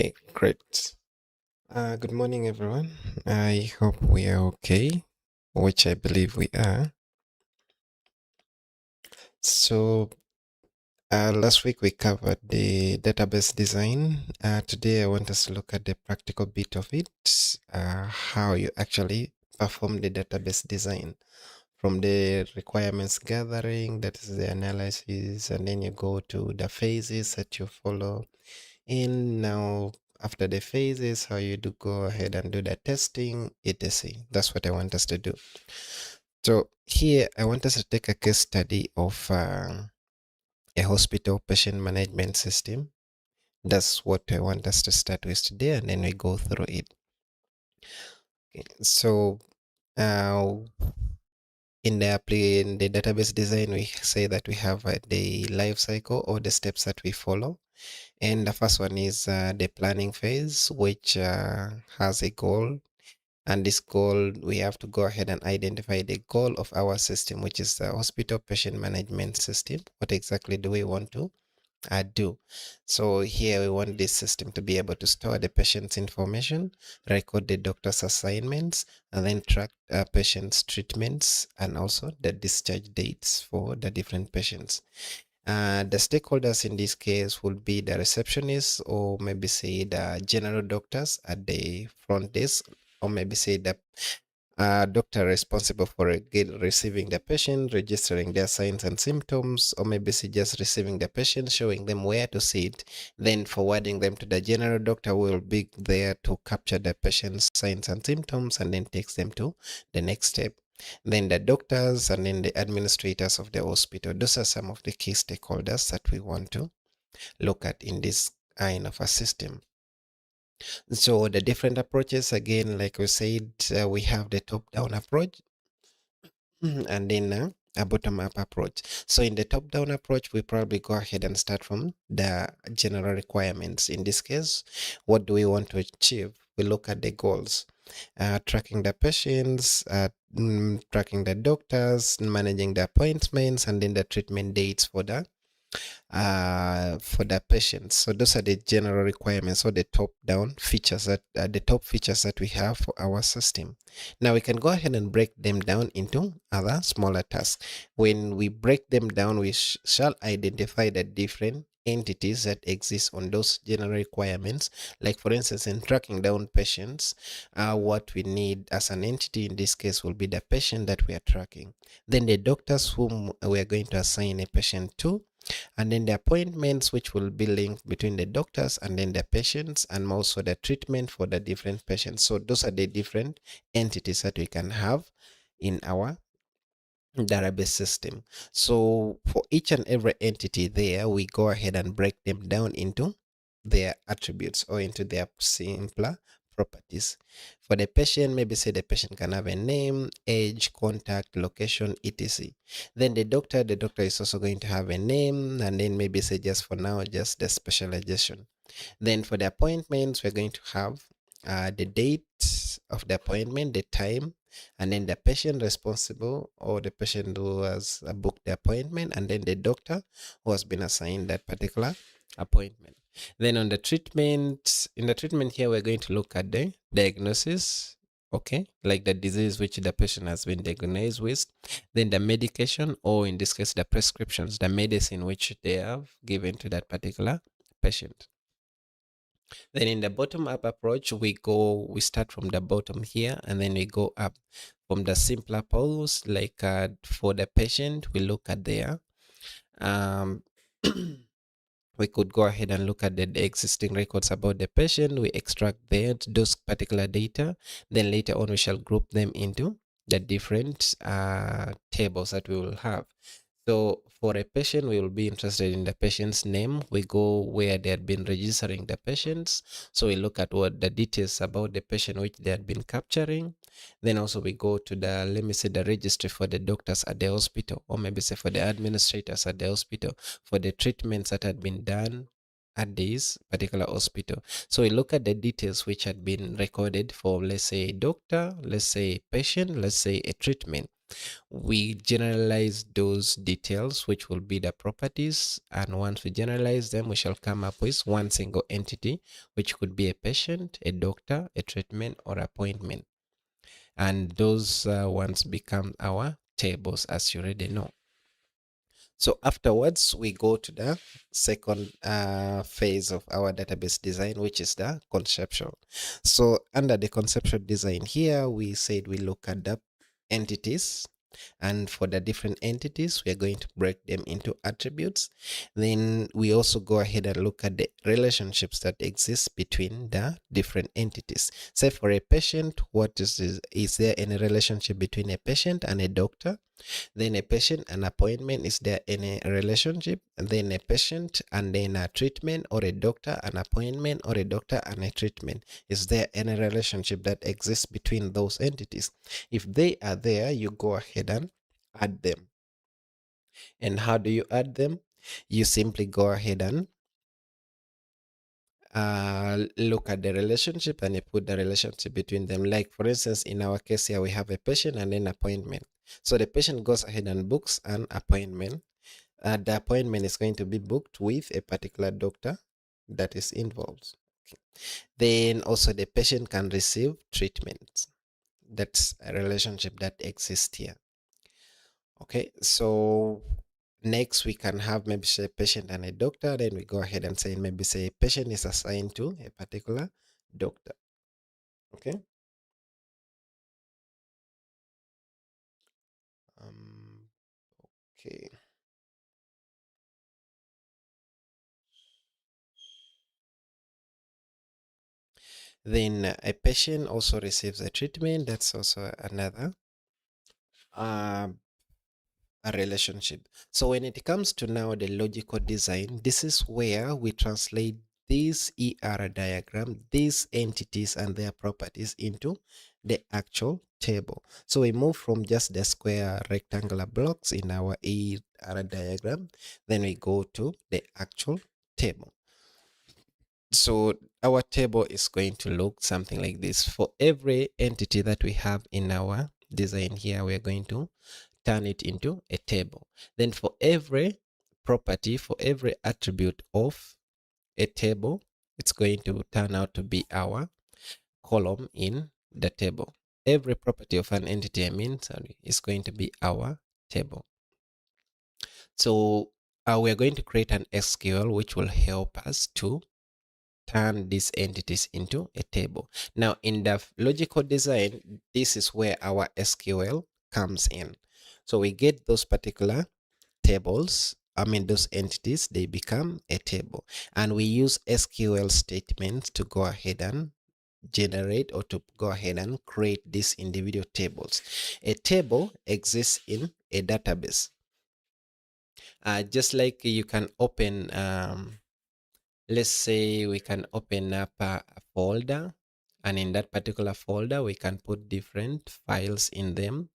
Okay, great. Good morning, everyone. I hope we are okay, which I believe we are. So, last week we covered the database design. Today I want us to look at the practical bit of it, how you actually perform the database design from the requirements gathering, that is the analysis, and then you go to the phases that you follow. And now, after the phases, how you do go ahead and do the testing, etc. That's what I want us to do. So here, I want us to take a case study of a hospital patient management system. That's what I want us to start with today, and then we go through it. Okay. So, uh, in the database design, we say that we have the life cycle or the steps that we follow. And the first one is the planning phase, which has a goal. And this goal, we have to go ahead and identify the goal of our system, which is the hospital patient management system. What exactly do we want to do? So here we want this system to be able to store the patient's information, record the doctor's assignments, and then track patients' treatments and also the discharge dates for the different patients. The stakeholders in this case would be the receptionists, or maybe say the general doctors at the front desk, or maybe say the doctor responsible for receiving the patient, registering their signs and symptoms, or maybe say just receiving the patient, showing them where to sit, then forwarding them to the general doctor who will be there to capture the patient's signs and symptoms and then takes them to the next step. Then the doctors and then the administrators of the hospital. Those are some of the key stakeholders that we want to look at in this kind of a system. So the different approaches, again, like we said, we have the top-down approach and then a bottom-up approach. So in the top-down approach, we probably go ahead and start from the general requirements. In this case, what do we want to achieve? We look at the goals. Tracking the patients, tracking the doctors, managing the appointments, and then the treatment dates for the patients. So those are the general requirements or the top features that we have for our system. Now we can go ahead and break them down into other smaller tasks. When we break them down, we shall identify the different entities that exist on those general requirements. Like for instance, in tracking down patients, what we need as an entity in this case will be the patient that we are tracking. Then the doctors whom we are going to assign a patient to, and then the appointments which will be linked between the doctors and then the patients, and also the treatment for the different patients. So those are the different entities that we can have in our database system. So for each and every entity there, we go ahead and break them down into their attributes or into their simpler properties. For the patient, maybe say the patient can have a name, age, contact, location, etc. Then the doctor is also going to have a name, and then maybe say just for now, just the specialization. Then for the appointments, we're going to have the date of the appointment, the time, and then the patient responsible or the patient who has booked the appointment, and then the doctor who has been assigned that particular appointment. Then on the treatment, in the treatment here, we're going to look at the diagnosis, okay, like the disease which the patient has been diagnosed with, then the medication, or in this case, the prescriptions, the medicine which they have given to that particular patient. Then in the bottom up approach, we start from the bottom here and then we go up from the simpler pose. Like for the patient, we look at there. Um, we could go ahead and look at the existing records about the patient. We extract those particular data. Then later on, we shall group them into the different tables that we will have. So for a patient, we will be interested in the patient's name. We go where they had been registering the patients. So we look at what the details about the patient which they had been capturing. Then also we go to let me say the registry for the doctors at the hospital, or maybe say for the administrators at the hospital, for the treatments that had been done at this particular hospital. So we look at the details which had been recorded for, let's say, a doctor, let's say a patient, let's say a treatment. We generalize those details, which will be the properties. And once we generalize them, we shall come up with one single entity, which could be a patient, a doctor, a treatment, or appointment. And those ones become our tables, as you already know. So afterwards, we go to the second phase of our database design, which is the conceptual. So under the conceptual design here, we said we look at the entities, and for the different entities, we are going to break them into attributes. Then we also go ahead and look at the relationships that exist between the different entities. Say for a patient, what is there any relationship between a patient and a doctor? Then a patient and appointment, is there any relationship? And then a patient and then a treatment, or a doctor and appointment, or a doctor and a treatment, is there any relationship that exists between those entities? If they are there, you go ahead and add them. And how do you add them? You simply go ahead and look at the relationship, and you put the relationship between them. Like for instance, in our case here, we have a patient and an appointment. So the patient goes ahead and books an appointment. The appointment is going to be booked with a particular doctor that is involved. Okay. Then also the patient can receive treatment. That's a relationship that exists here. Okay, so next we can have maybe say a patient and a doctor. Then we go ahead and say maybe say a patient is assigned to a particular doctor. Okay. Um, okay. Then a patient also receives a treatment. That's also another uh, a relationship. So when it comes to now the logical design, this is where we translate this ER diagram, these entities and their properties into the actual table. So we move from just the square rectangular blocks in our ER diagram, then we go to the actual table. So our table is going to look something like this. For every entity that we have in our design here, we're going to turn it into a table. Then for every property, for every attribute of a table, it's going to turn out to be our column in the table. Every property of an entity, I mean, sorry, is going to be our table. So we're going to create an SQL which will help us to turn these entities into a table. Now, in the logical design, this is where our SQL comes in. So we get those particular tables, I mean, those entities, they become a table. And we use SQL statements to go ahead and generate or to go ahead and create these individual tables. A table exists in a database. Just like you can open let's say we can open up a folder, and in that particular folder we can put different files in them,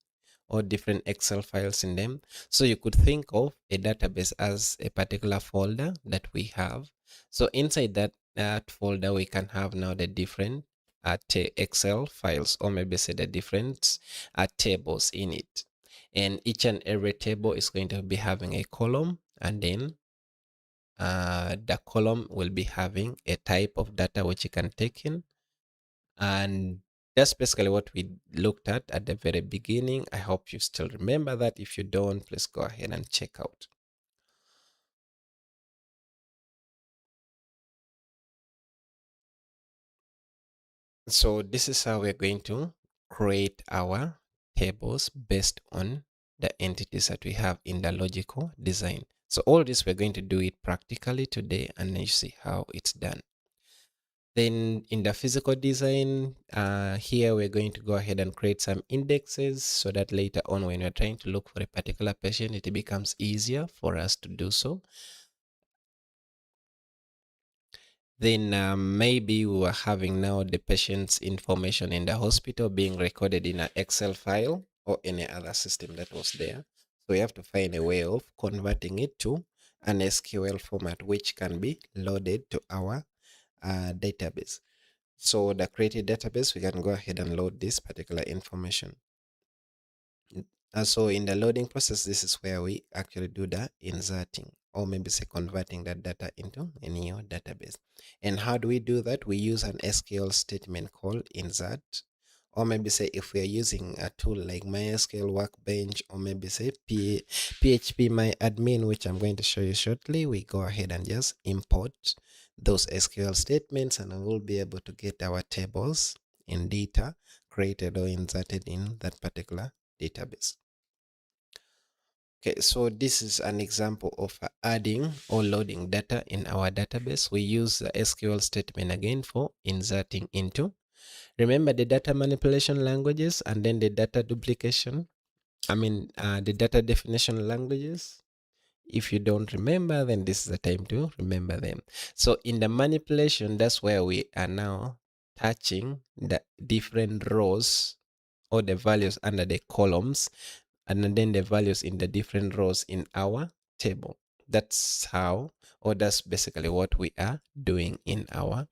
or different Excel files in them. So you could think of a database as a particular folder that we have. So inside that folder we can have now the different Excel files, or maybe say the different tables in it, and each and every table is going to be having a column, and then the column will be having a type of data which you can take in. And that's basically what we looked at the very beginning. I hope you still remember that. If you don't, please go ahead and check out. So this is how we're going to create our tables based on the entities that we have in the logical design. So all this, we're going to do it practically today, and you see how it's done. Then in the physical design, here we're going to go ahead and create some indexes so that later on when we're trying to look for a particular patient, it becomes easier for us to do so. Then maybe we were having now the patient's information in the hospital being recorded in an Excel file or any other system that was there. So we have to find a way of converting it to an SQL format which can be loaded to our database. So the created database, we can go ahead and load this particular information. So in the loading process, this is where we actually do the inserting, or maybe say converting that data into a new database. And how do we do that? We use an SQL statement called insert, or maybe say if we are using a tool like MySQL Workbench, or maybe say PHP My Admin, which I'm going to show you shortly, we go ahead and just import those SQL statements, and we'll be able to get our tables and data created or inserted in that particular database. Okay, so this is an example of adding or loading data in our database. We use the SQL statement again for inserting into. Remember the data manipulation languages and then the data duplication. The data definition languages. If you don't remember, then this is the time to remember them. So in the manipulation, that's where we are now touching the different rows or the values under the columns, and then the values in the different rows in our table. That's how, or that's basically what we are doing in our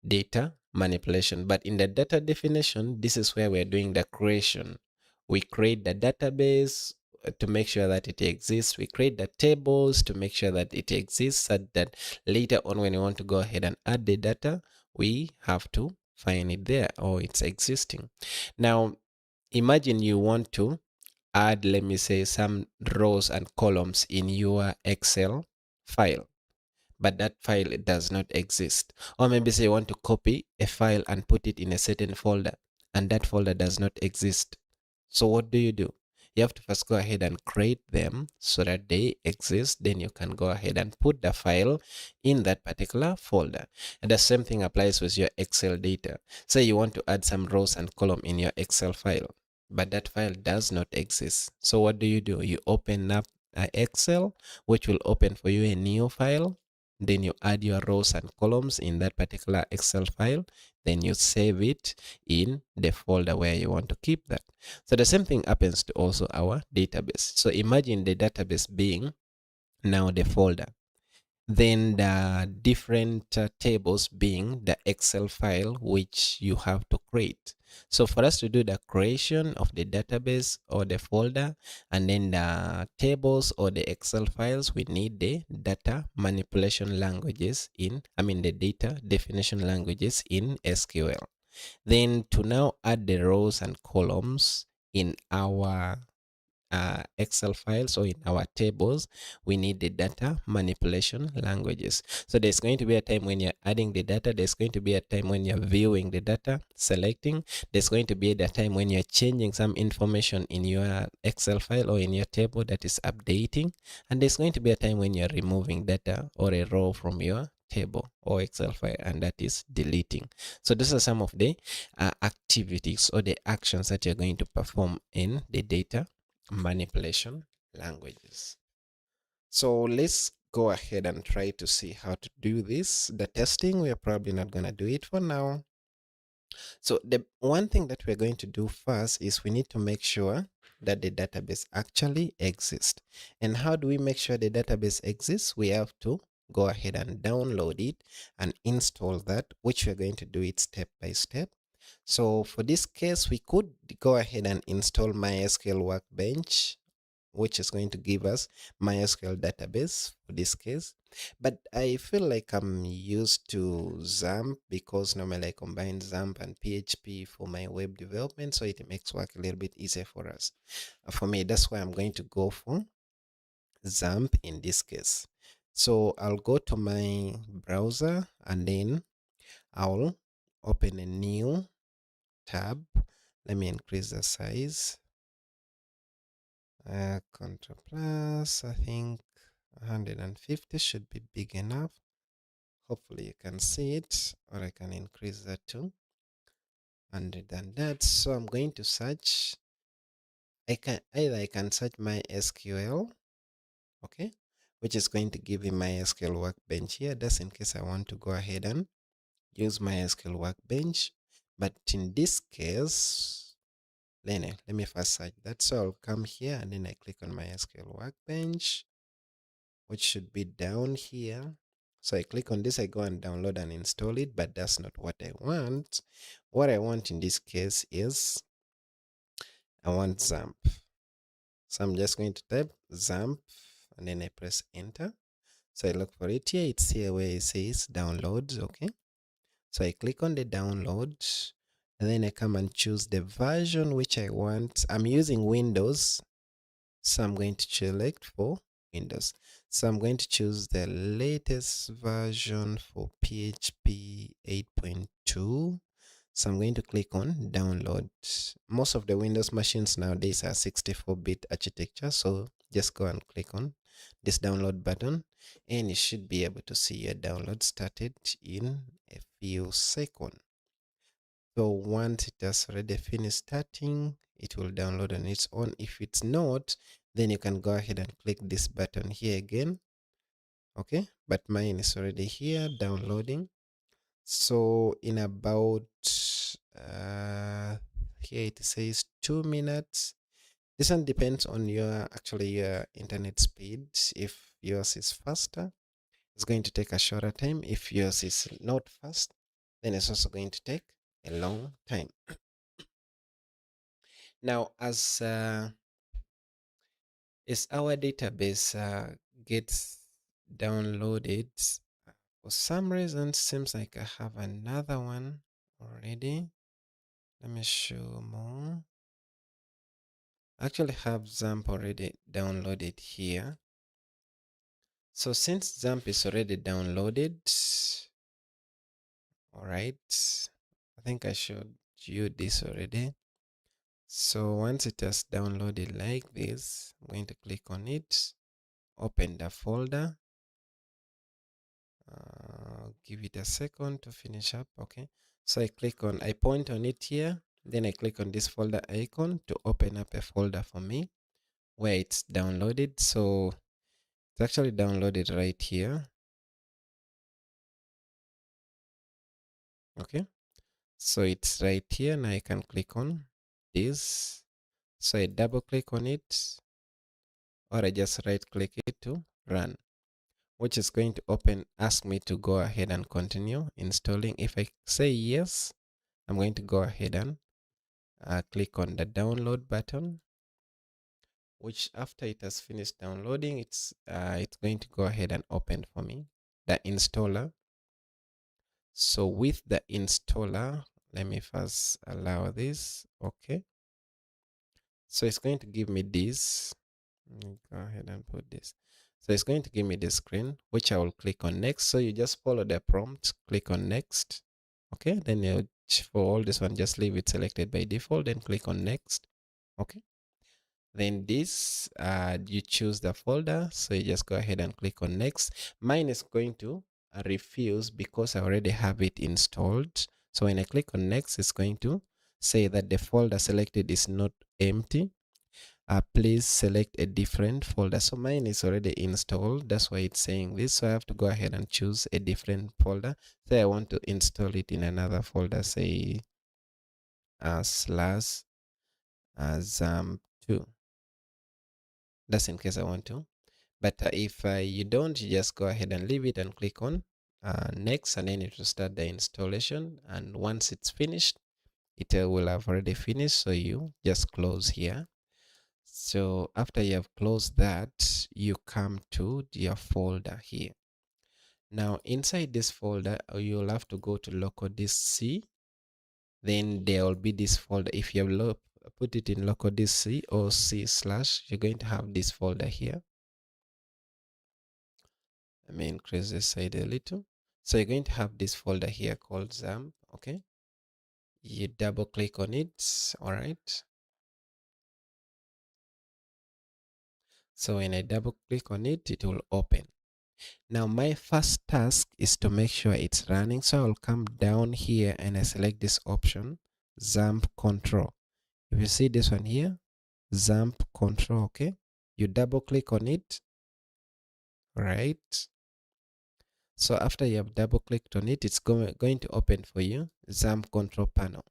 data manipulation. But in the data definition, this is where we're doing the creation. We create the database to make sure that it exists. We create the tables to make sure that it exists, so that later on when we want to go ahead and add the data, we have to find it there or it's existing. Now, imagine you want to add, let me say, some rows and columns in your Excel file, but that file does not exist. Or maybe say you want to copy a file and put it in a certain folder, and that folder does not exist. So what do? You have to first go ahead and create them so that they exist. Then you can go ahead and put the file in that particular folder. And the same thing applies with your Excel data. Say you want to add some rows and column in your Excel file, but that file does not exist. So what do? You open up Excel, which will open for you a new file. Then you add your rows and columns in that particular Excel file. Then you save it in the folder where you want to keep that. So the same thing happens to also our database. So imagine the database being now the folder, then the different tables being the Excel file which you have to create. So for us to do the creation of the database or the folder, and then the tables or the Excel files, we need the data manipulation languages the data definition languages in SQL. Then to now add the rows and columns in our Excel files or in our tables, we need the data manipulation languages. So there's going to be a time when you're adding the data, there's going to be a time when you're viewing the data, selecting, there's going to be the time when you're changing some information in your Excel file or in your table, that is updating, and there's going to be a time when you're removing data or a row from your table or Excel file, and that is deleting. So these are some of the activities or the actions that you're going to perform in the data manipulation languages. So let's go ahead and try to see how to do this. The testing, we're probably not going to do it for now. So the one thing that we're going to do first is we need to make sure that the database actually exists. And how do we make sure the database exists? We have to go ahead and download it and install that, which we're going to do it step by step. So for this case, we could go ahead and install MySQL Workbench, which is going to give us MySQL database for this case. But I feel like I'm used to XAMPP because normally I combine XAMPP and PHP for my web development, so it makes work a little bit easier for us. For me, that's why I'm going to go for XAMPP in this case. So I'll go to my browser and then I'll open a new tab. Let me increase the size. Control plus, I think 150 should be big enough. Hopefully you can see it, or I can increase that to 100 and that. So I'm going to search. I can search MySQL, okay, which is going to give me MySQL Workbench here. That's in case I want to go ahead and use MySQL Workbench. But in this case, let me first search that. So I'll come here and then I click on MySQL Workbench, which should be down here. So I click on this, I go and download and install it, but that's not what I want. What I want in this case is I want XAMPP. So I'm just going to type XAMPP and then I press enter. So I look for it here. It's here where it says downloads. Okay. So I click on the download and then I come and choose the version which I want. I'm using Windows. So I'm going to select for Windows. So I'm going to choose the latest version for PHP 8.2. So I'm going to click on download. Most of the Windows machines nowadays are 64-bit architecture. So just go and click on this download button and you should be able to see your download started in a few seconds. So once it has already finished starting, it will download on its own. If it's not, then you can go ahead and click this button here again. Okay, but mine is already here downloading. So in about here it says 2 minutes. This one depends on your your internet speed. If yours is faster, it's going to take a shorter time. If yours is not fast, then it's also going to take a long time. Now, as our database gets downloaded, for some reason, seems like I have another one already. Let me show more. I actually have XAMPP already downloaded here. So since XAMPP is already downloaded, all right, I think I showed you this already. So once it has downloaded like this, I'm going to click on it, open the folder. Give it a second to finish up. Okay, so I point on it here, then I click on this folder icon to open up a folder for me where it's downloaded. So it's actually downloaded right here. Okay, so it's right here. Now I can click on this. So I double click on it, or I just right click it to run, which is going to ask me to go ahead and continue installing. If I say yes, I'm going to go ahead and click on the download button, which after it has finished downloading, it's going to go ahead and open for me the installer. So with the installer, let me first allow this. Okay, so it's going to give me this. Let me go ahead and put this. So it's going to give me this screen, which I will click on next. So you just follow the prompt, click on next. Okay, then you, for all this one, just leave it selected by default, then click on next. Okay, then this you choose the folder, so you just go ahead and click on next. Mine is going to refuse because I already have it installed. So when I click on next, it's going to say that the folder selected is not empty. Please select a different folder. So mine is already installed, that's why it's saying this. So I have to go ahead and choose a different folder. Say I want to install it in another folder, say slash XAMPP2. That's in case I want to. But if you don't, you just go ahead and leave it and click on next, and then it will start the installation. And once it's finished, it will have already finished. So you just close here. So after you have closed that, you come to your folder here. Now inside this folder, you'll have to go to local disk C. Then there will be this folder. If you have put it in local disk C or C/, you're going to have this folder here. Let me increase this side a little. So you're going to have this folder here called XAMPP. Okay, you double click on it. All right, so when I double click on it, it will open. Now my first task is to make sure it's running, so I'll come down here and I select this option, XAMPP control. If you see this one here, XAMPP control. Okay, you double click on it. Right, so after you have double clicked on it, it's going to open for you XAMPP control panel,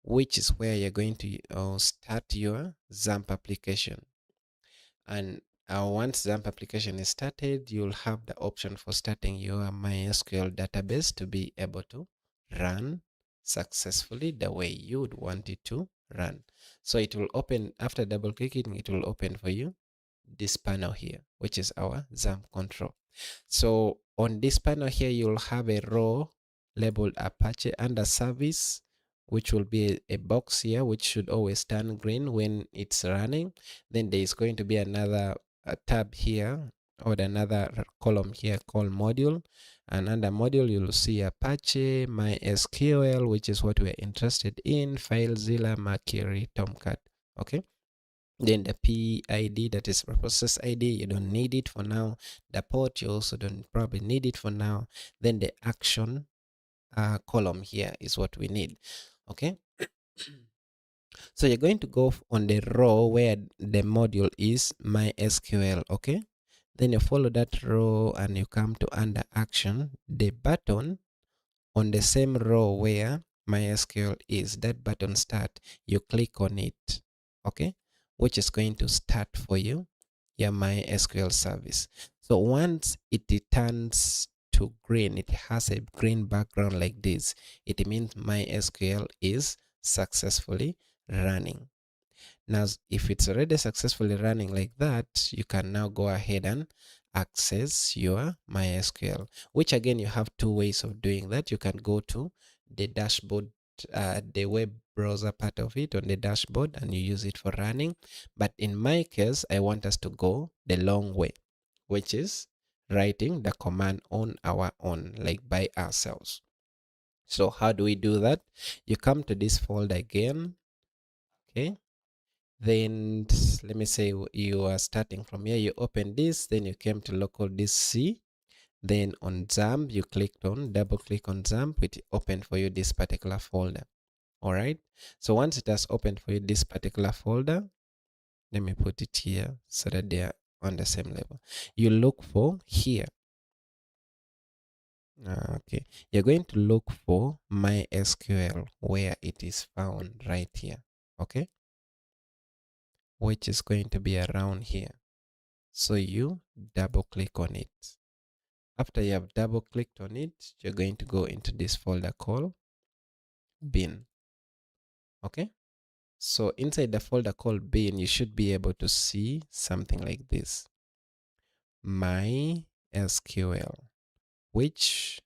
which is where you're going to start your XAMPP application. And once XAMPP application is started, you'll have the option for starting your MySQL database to be able to run successfully the way you would want it to run. So it will open, after double clicking, it will open for you this panel here, which is our XAMPP control. So on this panel here, you'll have a row labeled Apache under service, which will be a box here, which should always turn green when it's running. Then there is going to be another tab here, or another column here called module. And under module, you'll see Apache, MySQL, which is what we're interested in, FileZilla, Mercury, Tomcat. Okay. Then the PID, that is process ID, you don't need it for now. The port, you also don't probably need it for now. Then the action column here is what we need. Okay. So you're going to go on the row where the module is MySQL. Okay. Then you follow that row and you come to under action, the button on the same row where MySQL is, that button start, you click on it, okay, which is going to start for you your MySQL service. So once it turns to green, it has a green background like this, it means MySQL is successfully running. Now, if it's already successfully running like that, you can now go ahead and access your MySQL, which again, you have two ways of doing that. You can go to the dashboard, the web browser part of it on the dashboard, and you use it for running. But in my case, I want us to go the long way, which is writing the command on our own, like by ourselves. So how do we do that? You come to this folder again, okay? Then let me say you are starting from here, you open this, then you came to local disk C, then on XAMPP you clicked on, double click on XAMPP, it opened for you this particular folder. All right, so once it has opened for you this particular folder, let me put it here so that they are on the same level. You look for here, okay, you're going to look for MySQL where it is found right here, okay, which is going to be around here. So you double click on it. After you have double clicked on it, you're going to go into this folder called bin. Okay. So inside the folder called bin, you should be able to see something like this. MySQL, which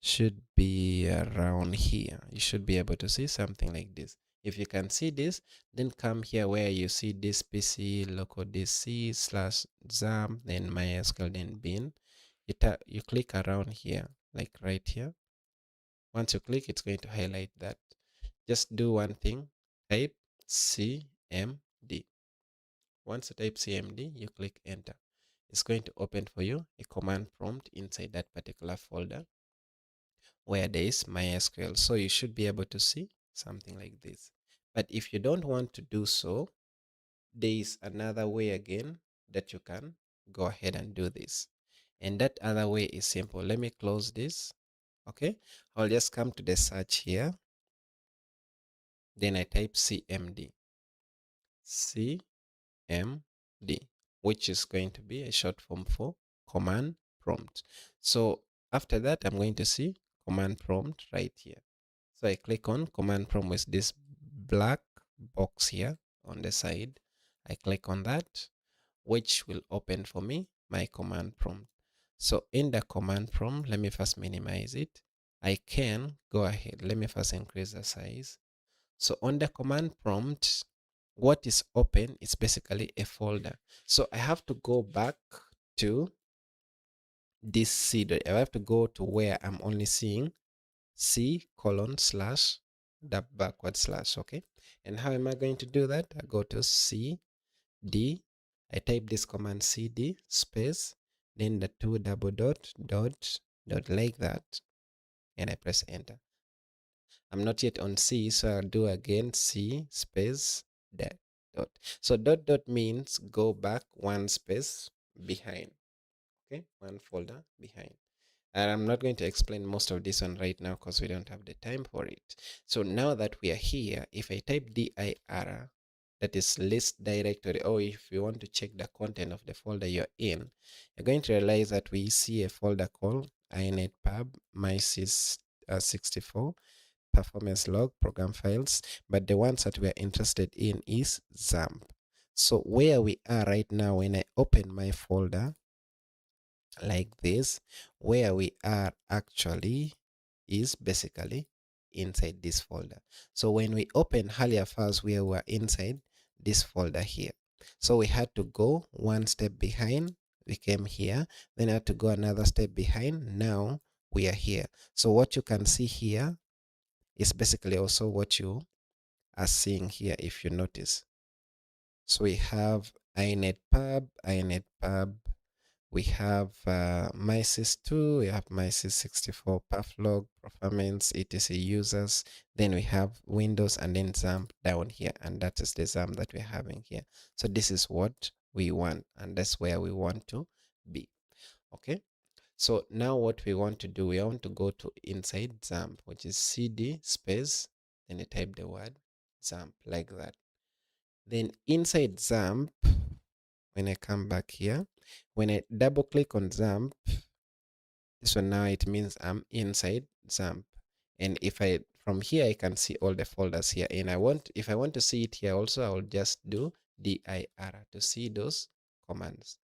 should be around here. You should be able to see something like this. If you can see this, then come here where you see this PC local DC slash XAMPP, then MySQL, then bin. You click around here, like right here. Once you click, it's going to highlight that. Just do one thing, type CMD. Once you type CMD, you click enter. It's going to open for you a command prompt inside that particular folder where there is MySQL. So you should be able to see something like this. But if you don't want to do so, there is another way again that you can go ahead and do this. And that other way is simple. Let me close this. Okay, I'll just come to the search here. Then I type CMD. CMD, which is going to be a short form for command prompt. So after that, I'm going to see command prompt right here. So I click on command prompt with this black box here on the side. I click on that, which will open for me my command prompt. So in the command prompt, let me first minimize it. I can go ahead. Let me first increase the size. So on the command prompt, what is open is basically a folder. So I have to go back to this C. I have to go to where I'm only seeing C:/ the backward slash. Okay. And how am I going to do that? I go to CD. I type this command CD space, then the two double dot like that, and I press enter. I'm not yet on C, so I'll do again C space dot dot. So dot means go back one space behind. Okay, one folder behind. And I'm not going to explain most of this one right now because we don't have the time for it. So now that we are here, if I type dir, that is list directory, or if you want to check the content of the folder you're in, you're going to realize that we see a folder called inetpub mysys64 performance log, program files, but the ones that we are interested in is XAMPP. So where we are right now, when I open my folder like this, where we are actually is basically inside this folder. So when we open earlier files, we were inside this folder here. So we had to go one step behind. We came here, then I had to go another step behind. Now we are here. So what you can see here is basically also what you are seeing here, if you notice. So we have inetpub, we have MySys2, we have MySys64, pathlog, performance, etc users, then we have Windows and then XAMPP down here, and that is the XAMPP that we're having here. So this is what we want, and that's where we want to be. Okay, so now what we want to do, we want to go to inside XAMPP, which is cd space, then you type the word XAMPP like that. Then inside XAMPP, when I come back here, when I double click on XAMPP, this one now it means I'm inside XAMPP. And if I, from here, I can see all the folders here. And if I want to see it here also, I will just do dir to see those commands.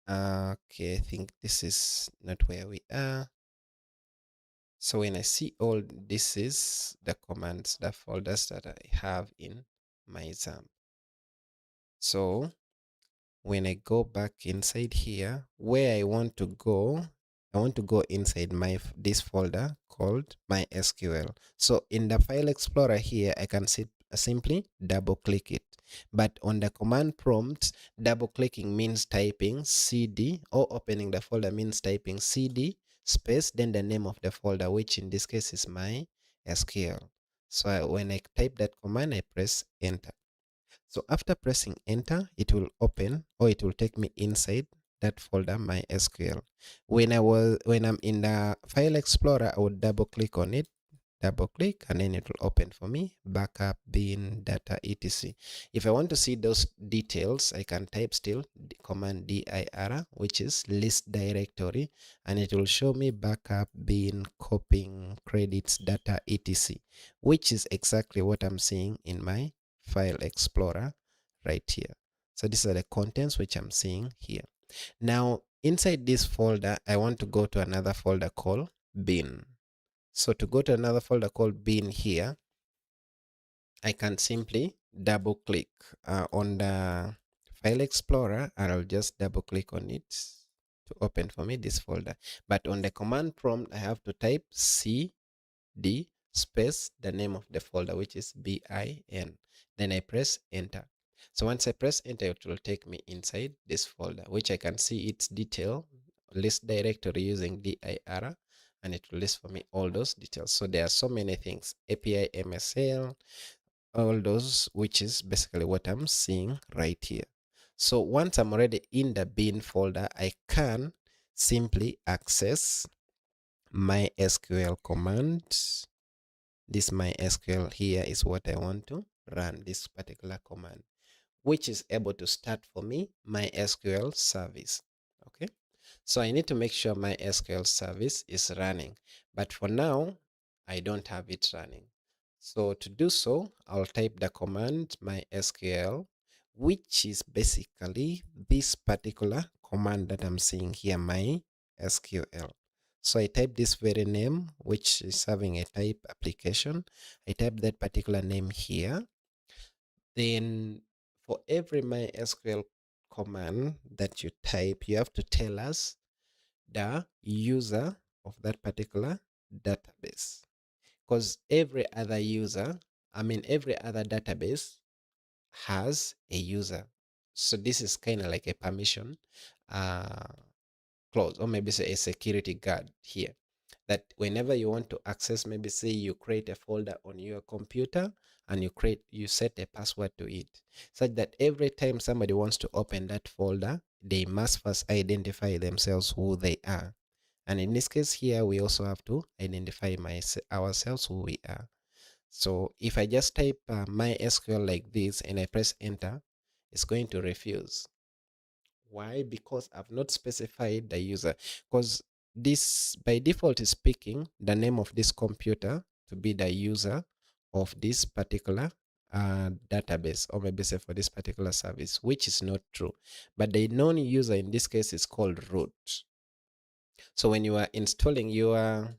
Okay, I think this is not where we are. So when I see all, this is the commands, the folders that I have in my XAMPP. So when I go back inside here, where I want to go inside this folder called MySQL. So in the file explorer here, I can simply double click it. But on the command prompt, double clicking means typing cd, or opening the folder means typing cd space, then the name of the folder, which in this case is MySQL. So when I type that command, I press enter. So after pressing enter, it will open, or it will take me inside that folder, MySQL. When I'm in the file explorer, I would double click on it, double click, and then it will open for me, backup, bin, data, etc. If I want to see those details, I can type still the command dir, which is list directory, and it will show me backup, bin, copying, credits, data, etc, which is exactly what I'm seeing in my file explorer right here. So these are the contents which I'm seeing here. Now inside this folder, I want to go to another folder called bin. So to go to another folder called bin here, I can simply double click on the file explorer, and I'll just double click on it to open for me this folder. But on the command prompt, I have to type cd space the name of the folder, which is bin. Then I press enter. So once I press enter, it will take me inside this folder, which I can see its detail list directory using dir, and it will list for me all those details. So there are so many things, API, MSL, all those, which is basically what I'm seeing right here. So once I'm already in the bin folder, I can simply access MySQL commands. This MySQL here is what I want to run, this particular command, which is able to start for me my SQL service. Okay, so I need to make sure my SQL service is running, but for now I don't have it running. So to do so, I'll type the command MySQL, which is basically this particular command that I'm seeing here, MySQL. So I type this very name, which is having a type application. I type that particular name here. Then for every MySQL command that you type, you have to tell us the user of that particular database. Because every other every other database has a user. So this is kind of like a permission uh, clause, or maybe say a security guard here, that whenever you want to access, maybe say you create a folder on your computer and you set a password to it, such that every time somebody wants to open that folder, they must first identify themselves who they are. And in this case here, we also have to identify ourselves who we are. So if I just type MySQL like this and I press enter, it's going to refuse. Why? Because I've not specified the user. Because this by default is picking the name of this computer to be the user of this particular database, or maybe say for this particular service, which is not true. But the known user in this case is called root. So when you are installing your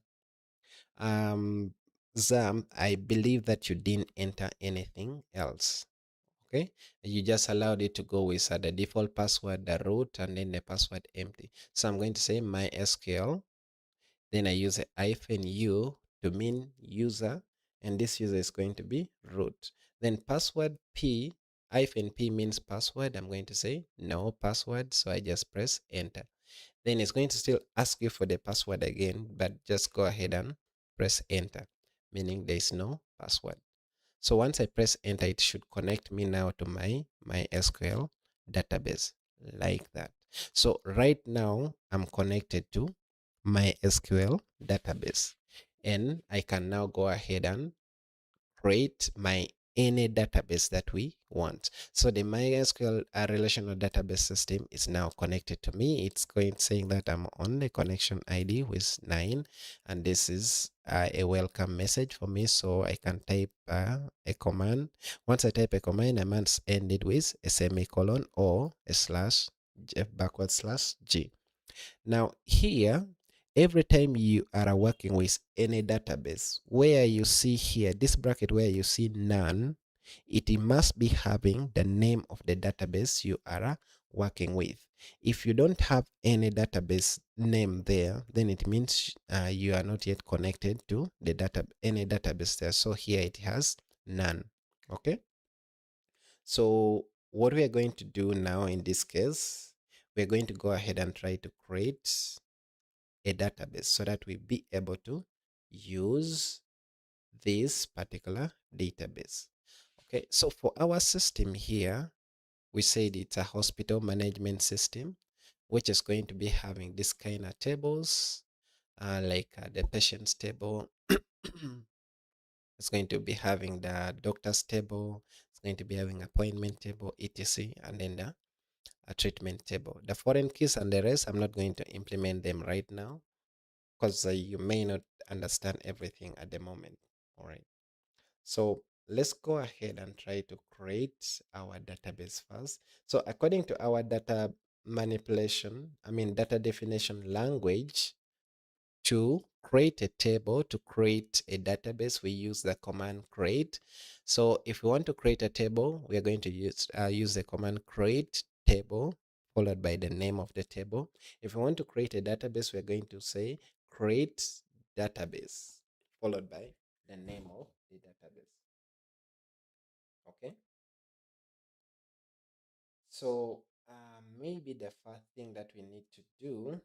um, XAMPP, I believe that you didn't enter anything else. Okay, you just allowed it to go with the default password, the root, and then the password empty. So I'm going to say MySQL, then I use a hyphen u to mean user, and this user is going to be root. Then password p, hyphen p means password. I'm going to say no password, so I just press enter. Then it's going to still ask you for the password again, but just go ahead and press enter, meaning there is no password. So once I press enter, it should connect me now to my MySQL database like that. So right now I'm connected to my SQL database, and I can now go ahead and create my any database that we want. So the MySQL relational database system is now connected to me. It's going saying that I'm on the connection ID with 9, and this is a welcome message for me. So I can type a command. Once I type a command, I must end it with a semicolon or a slash backward slash G. Now here, every time you are working with any database, where you see here, this bracket where you see none, it must be having the name of the database you are working with. If you don't have any database name there, then it means you are not yet connected to the any database there. So here it has none. Okay. So what we are going to do now in this case, we're going to go ahead and try to create a database so that we be able to use this particular database. Okay, so for our system here, we said it's a hospital management system, which is going to be having this kind of tables, like the patient's table. It's going to be having the doctor's table. It's going to be having appointment table, etc., and then the a treatment table. The foreign keys and the rest, I'm not going to implement them right now, because you may not understand everything at the moment. All right. So let's go ahead and try to create our database first. So according to our data manipulation, data definition language, to create a table, to create a database, we use the command create. So if we want to create a table, we are going to use the command create table followed by the name of the table. If we want to create a database, we're going to say create database followed by the name of the database. Okay. So maybe the first thing that we need to do,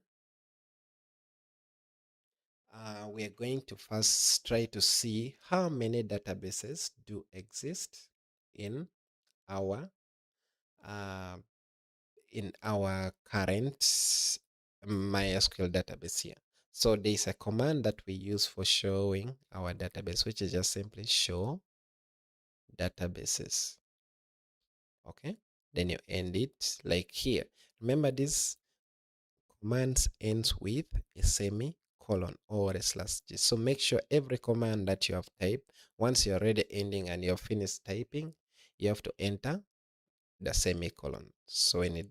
we are going to first try to see how many databases do exist in our uh, current MySQL database here. So there's a command that we use for showing our database, which is just simply show databases. Okay, then you end it like here. Remember, this commands ends with a semicolon or a slash g. So make sure every command that you have typed, once you're already ending and you're finished typing, you have to enter the semicolon. So when it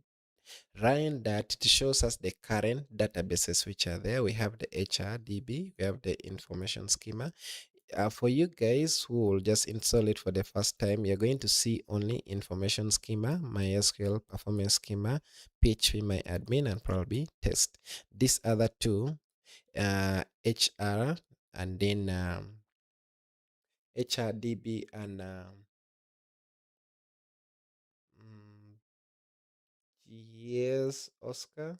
run that, it shows us the current databases which are there. We have the HRDB, we have the information schema. For you guys who will just install it for the first time, you're going to see only information schema, MySQL performance schema, PHP my admin, and probably test. These other two, HR and then HRDB and mm, yes, Oscar.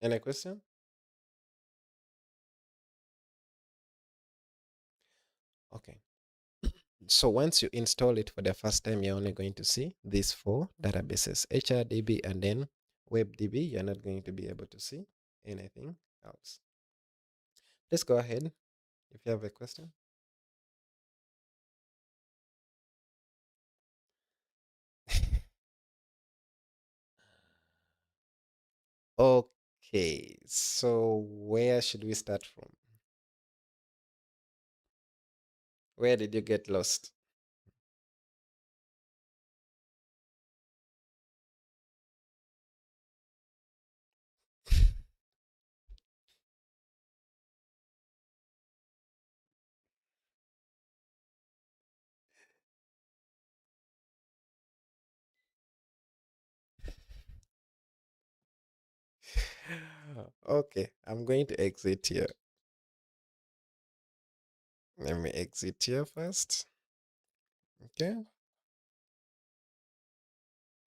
Any question? Okay. So once you install it for the first time, you're only going to see these four databases, HRDB and then WebDB. You're not going to be able to see anything else. Let's go ahead if you have a question. Okay, so where should we start from? Where did you get lost? Okay, I'm going to exit here. Let me exit here first. Okay.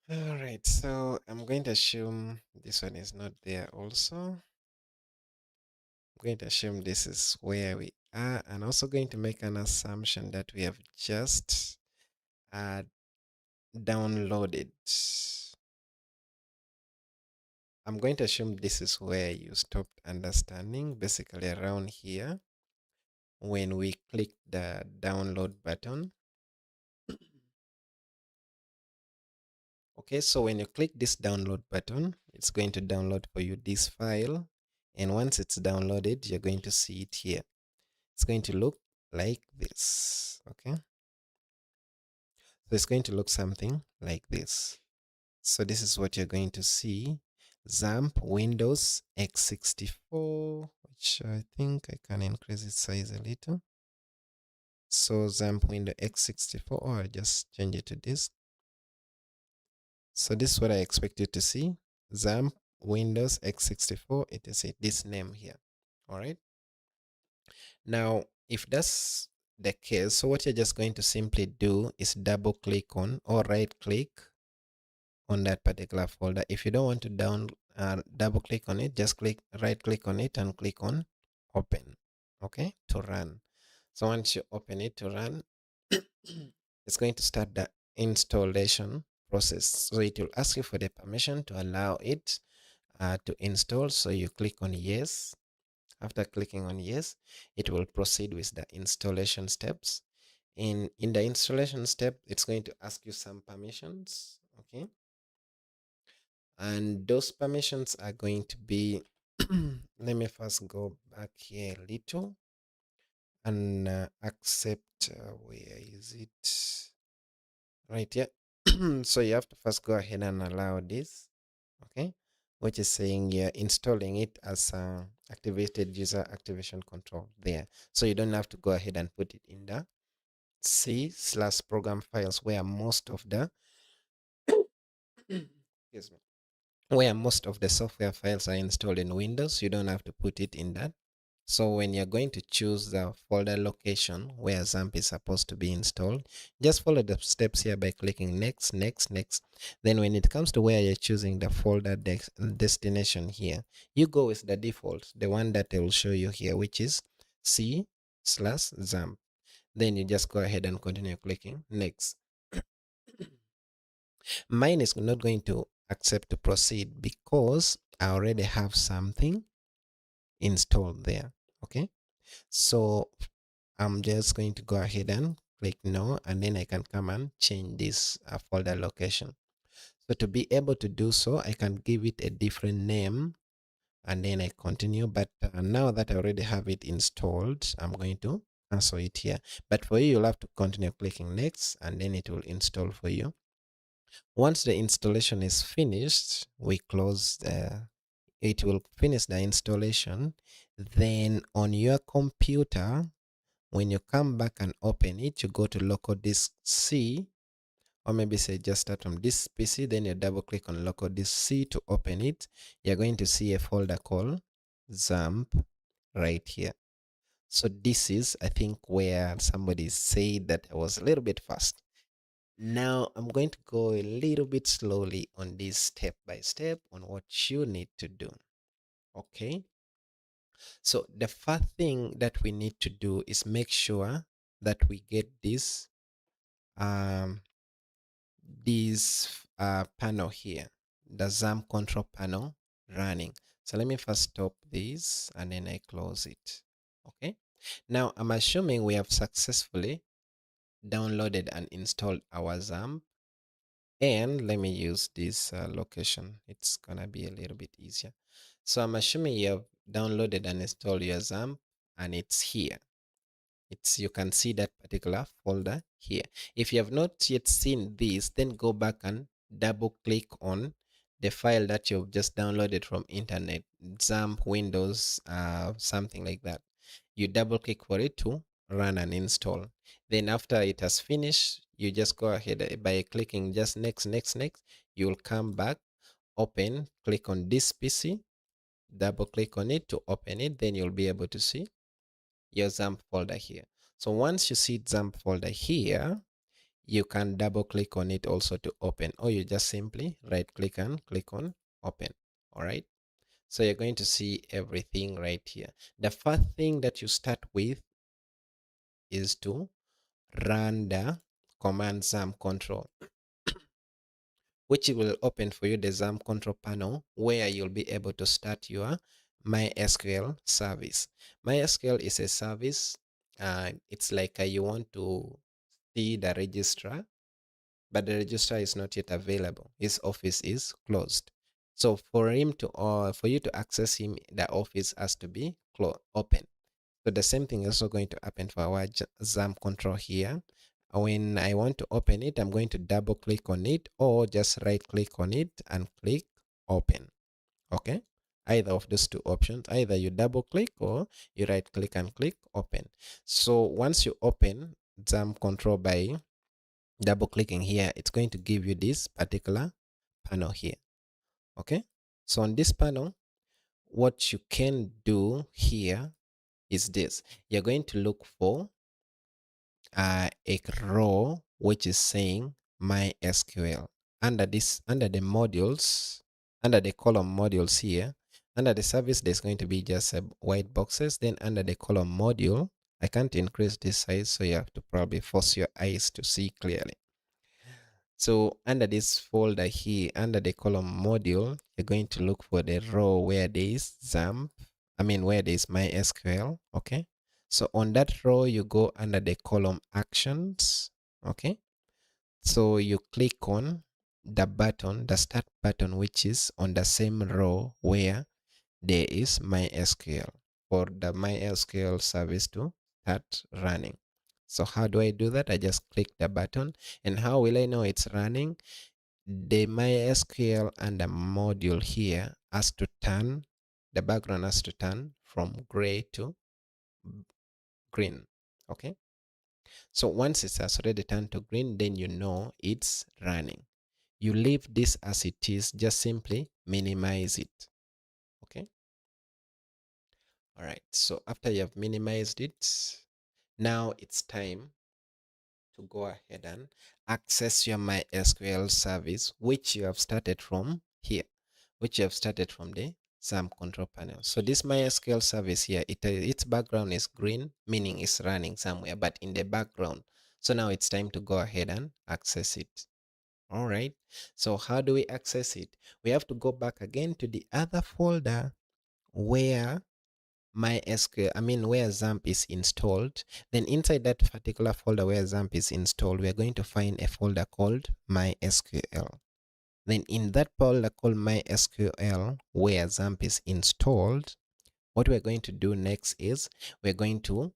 All right, so I'm going to assume this one is not there also. I'm going to assume this is where we are, and also going to make an assumption that we have just uh, downloaded. I'm going to assume this is where you stopped understanding, basically around here when we click the download button. Okay, so when you click this download button, it's going to download for you this file. And once it's downloaded, you're going to see it here. It's going to look like this. Okay, so it's going to look something like this. So this is what you're going to see. XAMPP Windows x64, which I think I can increase its size a little. So XAMPP Windows x64, or I just change it to this. So this is what I expect you to see. XAMPP Windows x64, it is this name here. All right. Now, if that's the case, so what you're just going to simply do is double click on or right click on that particular folder. If you don't want to double click on it, just right click on it and click on open. Okay, to run. So once you open it to run, it's going to start the installation process. So it will ask you for the permission to allow it to install. So you click on yes. After clicking on yes, it will proceed with the installation steps. In the installation step, it's going to ask you some permissions. Okay, and those permissions are going to be let me first go back here a little and accept where is it, right here. So you have to first go ahead and allow this, okay, which is saying you're installing it as activated user activation control there. So you don't have to go ahead and put it in the C/program files where most of the excuse me, where most of the software files are installed in Windows. You don't have to put it in that. So when you're going to choose the folder location where XAMPP is supposed to be installed, just follow the steps here by clicking next, next, next. Then when it comes to where you're choosing the folder destination here, you go with the default, the one that I will show you here, which is C/XAMPP. Then you just go ahead and continue clicking next. Mine is not going to accept to proceed because I already have something installed there. Okay, so I'm just going to go ahead and click no, and then I can come and change this folder location. So to be able to do so, I can give it a different name and then I continue. But now that I already have it installed, I'm going to cancel it here. But for you, you'll have to continue clicking next and then it will install for you. Once the installation is finished, we close it will finish the installation. Then on your computer, when you come back and open it, you go to local disk C, or maybe say just start from this PC, then you double click on local disk C to open it. You're going to see a folder called XAMPP right here. So this is, I think, where somebody said that I was a little bit fast. Now I'm going to go a little bit slowly on this step by step on what you need to do. Okay. So the first thing that we need to do is make sure that we get um, this panel here, the XAMPP control panel running. So let me first stop this and then I close it. Okay. Now I'm assuming we have successfully downloaded and installed our XAMPP. And let me use this location. It's gonna be a little bit easier. So I'm assuming you have downloaded and installed your XAMPP, and it's here. It's, you can see that particular folder here. If you have not yet seen this, then go back and double click on the file that you've just downloaded from internet, XAMPP, Windows, something like that. You double click for it to run and install. Then after it has finished, you just go ahead by clicking just next, next, next. You'll come back, open, click on this PC, double click on it to open it. Then you'll be able to see your XAMPP folder here. So once you see XAMPP folder here, you can double click on it also to open, or you just simply right click and click on open. All right. So you're going to see everything right here. The first thing that you start with is to run the command XAMPP control, which will open for you the XAMPP control panel where you'll be able to start your MySQL service. MySQL is a service. It's like you want to see the registrar, but the registrar is not yet available. His office is closed. So for him to, for you to access him, the office has to be open. So the same thing is also going to happen for our XAMPP control here. When I want to open it, I'm going to double click on it or just right click on it and click open. Okay. Either of those two options, either you double click or you right click and click open. So once you open XAMPP control by double clicking here, it's going to give you this particular panel here. Okay. So on this panel, what you can do here is this. You're going to look for a row which is saying MySQL. Under this, under the modules, under the column modules here, under the service, there's going to be just white boxes. Then under the column module, I can't increase this size, so you have to probably force your eyes to see clearly. So under this folder here, under the column module, you're going to look for the row where there is XAMPP, where there is MySQL, okay? So on that row, you go under the column actions, okay? So you click on the button, the start button, which is on the same row where there is MySQL, for the MySQL service to start running. So how do I do that? I just click the button. And how will I know it's running? The MySQL and the module here has to turn, the background has to turn from gray to green. Okay. So once it has already turned to green, then you know it's running. You leave this as it is, just simply minimize it. Okay. All right. So after you have minimized it, now it's time to go ahead and access your MySQL service, which you have started from here, which you have started from the XAMPP control panel. So this MySQL service here, its background is green, meaning it's running somewhere, but in the background. So now it's time to go ahead and access it. All right. So how do we access it? We have to go back again to the other folder where where XAMPP is installed. Then inside that particular folder where XAMPP is installed, we're going to find a folder called MySQL. Then in that folder called MySQL, where XAMPP is installed, what we're going to do next is we're going to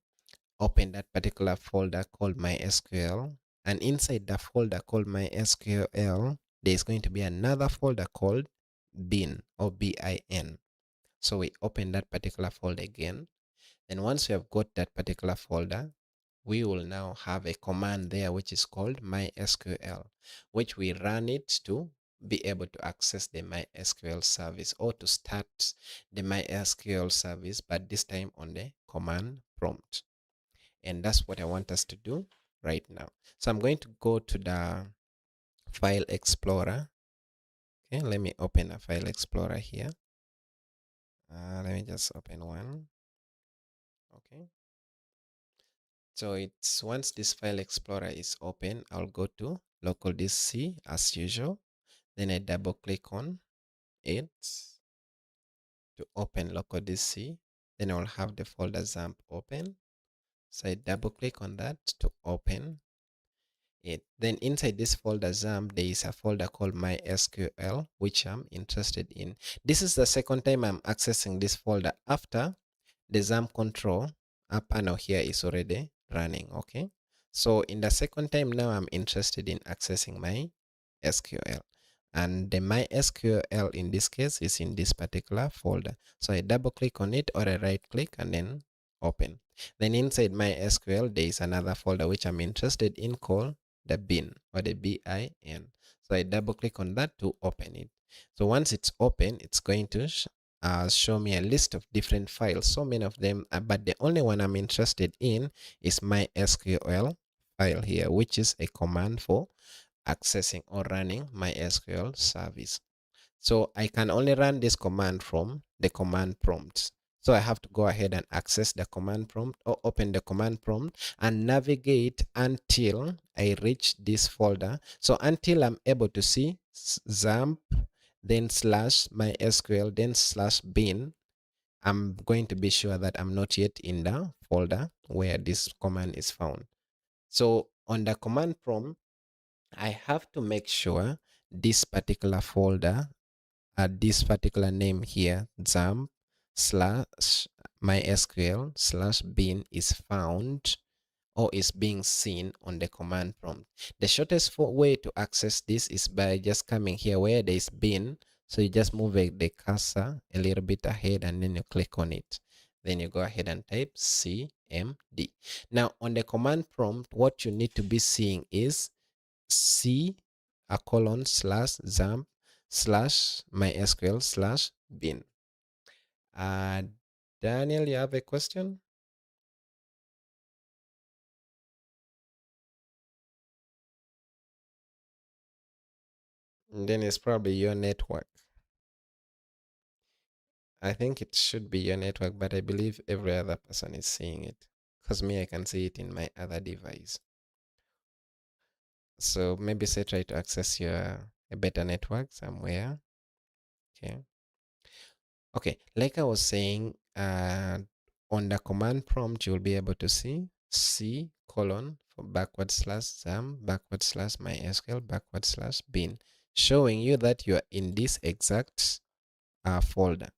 open that particular folder called MySQL. And inside the folder called MySQL, there's going to be another folder called bin, or bin. So we open that particular folder again. And once we have got that particular folder, we will now have a command there which is called MySQL, which we run it to be able to access the MySQL service, or to start the MySQL service, but this time on the command prompt. And that's what I want us to do right now. So I'm going to go to the file explorer. Okay, let me open a file explorer here. Let me just open one. Okay. So it's, once this file explorer is open, I'll go to local disk C as usual. Then I double click on it to open local disk C. Then I'll have the folder XAMPP open. So I double click on that to open. it. Then inside this folder XAMPP, there is a folder called MySQL, which I'm interested in. This is the second time I'm accessing this folder after the XAMPP control panel here is already running. Okay, so in the second time now I'm interested in accessing my SQL, and the MySQL in this case is in this particular folder. So I double click on it, or I right click and then open. Then inside MySQL there is another folder which I'm interested in called the bin, or the bin. So I double click on that to open it. So once it's open, it's going to show me a list of different files, so many of them, but the only one I'm interested in is my SQL file here, which is a command for accessing or running my SQL service. So I can only run this command from the command prompt. So I have to go ahead and access the command prompt, or open the command prompt and navigate until I reach this folder. So until I'm able to see XAMPP, then slash MySQL, then slash bin, I'm going to be sure that I'm not yet in the folder where this command is found. So on the command prompt, I have to make sure this particular folder, this particular name here, XAMPP slash MySQL slash bin, is found or is being seen on the command prompt. The shortest way to access this is by just coming here where there is bin. So you just move the cursor a little bit ahead and then you click on it. Then you go ahead and type CMD. Now on the command prompt, what you need to be seeing is C a colon slash XAMPP slash MySQL slash bin. Daniel, you have a question? And then it's probably your network. I think it should be your network, but I believe every other person is seeing it. Because me, I can see it in my other device. So maybe say try to access your a better network somewhere. Okay. Okay, like I was saying, on the command prompt, you'll be able to see C colon for backward slash XAMPP backward slash MySQL backward slash bin, showing you that you are in this exact folder.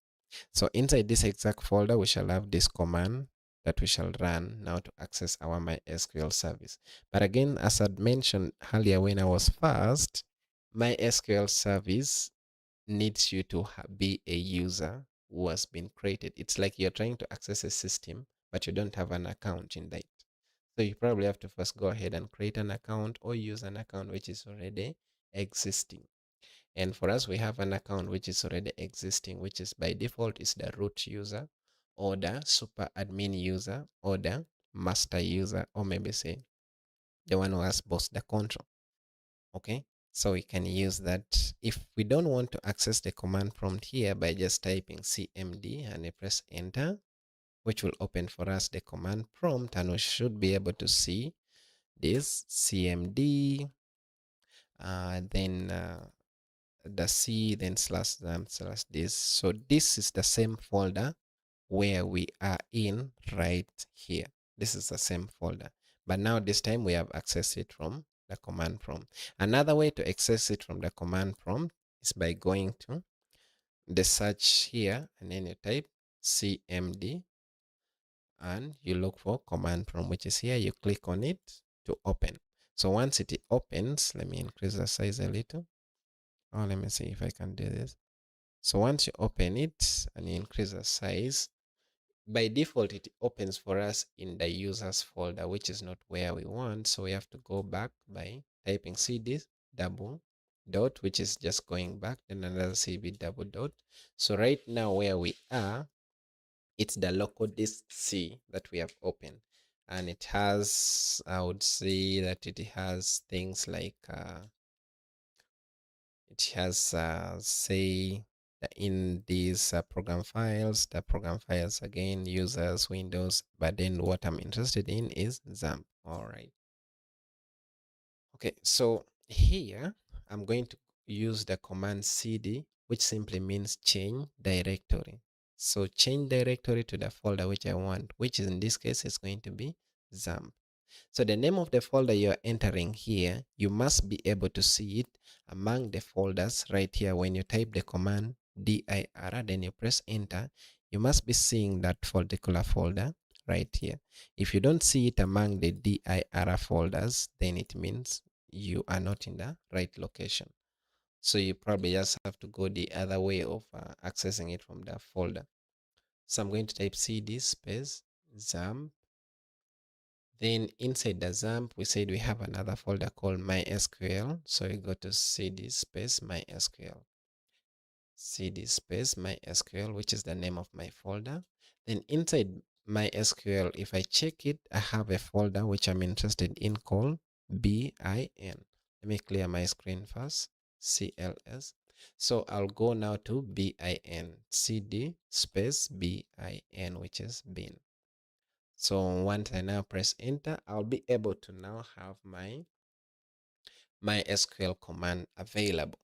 So inside this exact folder, we shall have this command that we shall run now to access our MySQL service. But again, as I mentioned earlier when I was first, MySQL service needs you to be a user who has been created. It's like you're trying to access a system, but you don't have an account in that. So you probably have to first go ahead and create an account or use an account which is already existing. And for us, we have an account which is already existing, which is by default is the root user or the super admin user or the master user, or maybe say the one who has both the control. Okay, so we can use that. If we don't want to access the command prompt here by just typing CMD and we press enter, which will open for us the command prompt, and we should be able to see this CMD, then the C, then slash them slash this. So this is the same folder where we are in right here. This is the same folder, but now this time we have accessed it from the command prompt. Another way to access it from the command prompt is by going to the search here and then you type CMD and you look for command prompt, which is here. You click on it to open. So once it opens, let me increase the size a little. Oh, let me see if I can do this. So once you open it and you increase the size, by default it opens for us in the users folder, which is not where we want. So we have to go back by typing cd double dot, which is just going back, then another cd double dot. So right now where we are, it's the local disk C that we have opened, and it has, I would say that it has things like it has say in these program files, the program files again, users, Windows, but then what I'm interested in is XAMPP. All right. Okay, so here I'm going to use the command cd, which simply means change directory. So change directory to the folder which I want, which in this case is going to be XAMPP. So the name of the folder you're entering here, you must be able to see it among the folders right here. When you type the command dir, then you press enter, you must be seeing that particular folder right here. If you don't see it among the dir folders, then it means you are not in the right location. So you probably just have to go the other way of accessing it from the folder. So I'm going to type cd space XAMPP. Then inside the XAMPP, we said we have another folder called MySQL. So we go to cd space MySQL. cd space MySQL, which is the name of my folder. Then inside MySQL, if I check it, I have a folder which I'm interested in called bin. Let me clear my screen first. CLS. So I'll go now to bin, cd space bin, which is bin. So once I now press enter, I'll be able to now have my MySQL command available.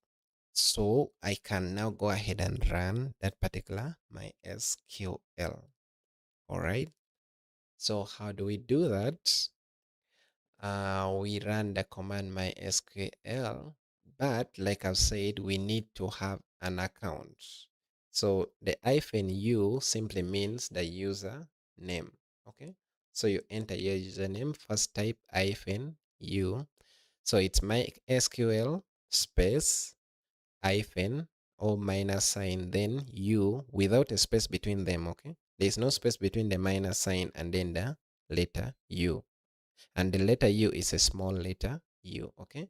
So I can now go ahead and run that particular MySQL. All right. So how do we do that? We run the command MySQL, but like I've said, we need to have an account. So the -u simply means the user name. Okay. So you enter your username, first type -u. So it's MySQL space hyphen or minus sign, then u without a space between them. Okay, there's no space between the minus sign and then the letter u, and the letter u is a small letter u. Okay,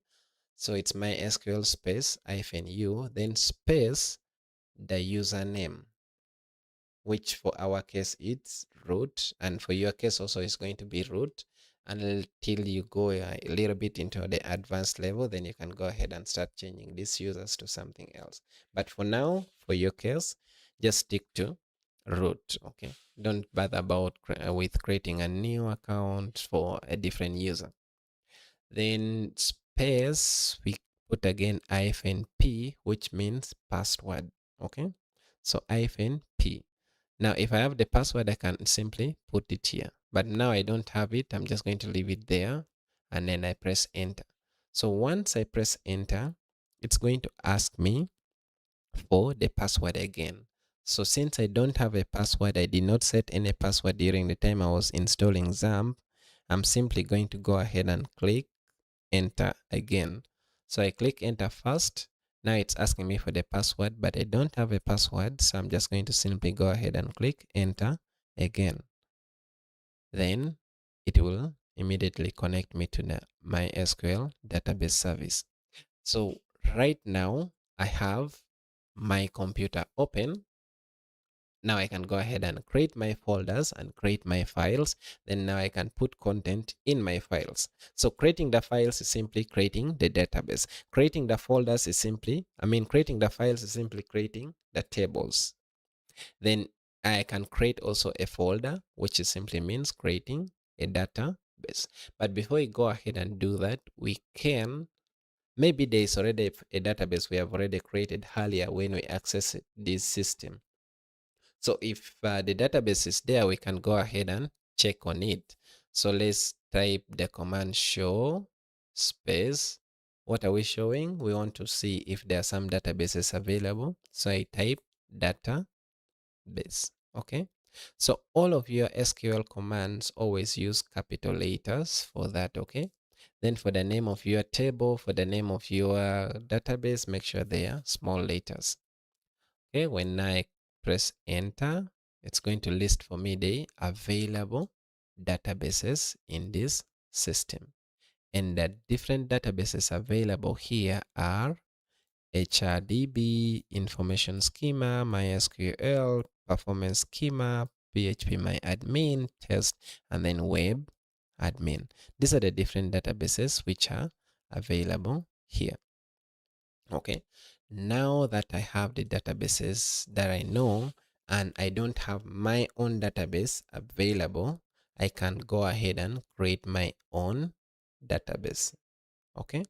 so it's MySQL space hyphen u, then space the username, which for our case it's root, and for your case also is going to be root, until you go a little bit into the advanced level. Then you can go ahead and start changing these users to something else. But for now, for your case, just stick to root. Okay, don't bother about with creating a new account for a different user. Then space, we put again hyphen p, which means password. Okay, so hyphen p. Now, if I have the password, I can simply put it here. But now I don't have it. I'm just going to leave it there. And then I press enter. So once I press enter, it's going to ask me for the password again. So since I don't have a password, I did not set any password during the time I was installing XAMPP, I'm simply going to go ahead and click enter again. So I click enter first. Now it's asking me for the password, but I don't have a password. So I'm just going to simply go ahead and click enter again. Then it will immediately connect me to the MySQL database service. So right now I have my computer open. Now I can go ahead and create my folders and create my files. Then now I can put content in my files. So creating the files is simply creating the database. Creating the folders is simply, creating the files is simply creating the tables. Then I can create also a folder, which is simply means creating a database. But before we go ahead and do that, we can, maybe there is already a database we have already created earlier when we access this system. So if the database is there, we can go ahead and check on it. So let's type the command show space. What are we showing? We want to see if there are some databases available. So I type database. Okay. So all of your SQL commands always use capital letters for that. Okay. Then for the name of your table, for the name of your database, make sure they are small letters. Okay, when I press enter, it's going to list for me the available databases in this system. And the different databases available here are HRDB, Information Schema, MySQL, Performance Schema, PHP Test, and then Web Admin. These are the different databases which are available here. Okay, now that I have the databases that I know and I don't have my own database available, I can go ahead and create my own database. Okay,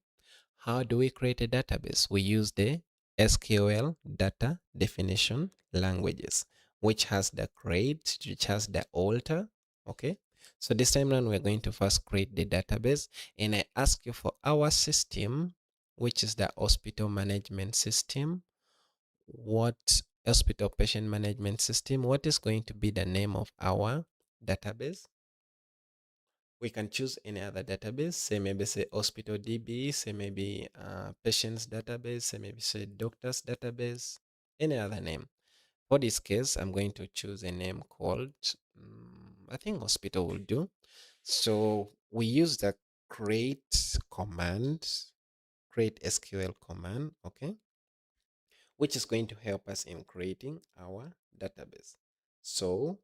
how do we create a database? We use the SQL data definition languages, which has the create, which has the alter. Okay, So this time around, we're going to first create the database, and I ask you for our system, which is the hospital management system. What hospital patient management system? What is going to be the name of our database? We can choose any other database, say maybe say hospital DB, say maybe patients database, say maybe say doctors database, any other name. For this case, I'm going to choose a name called, I think hospital will do. So we use the create command, create SQL command, okay, which is going to help us in creating our database. So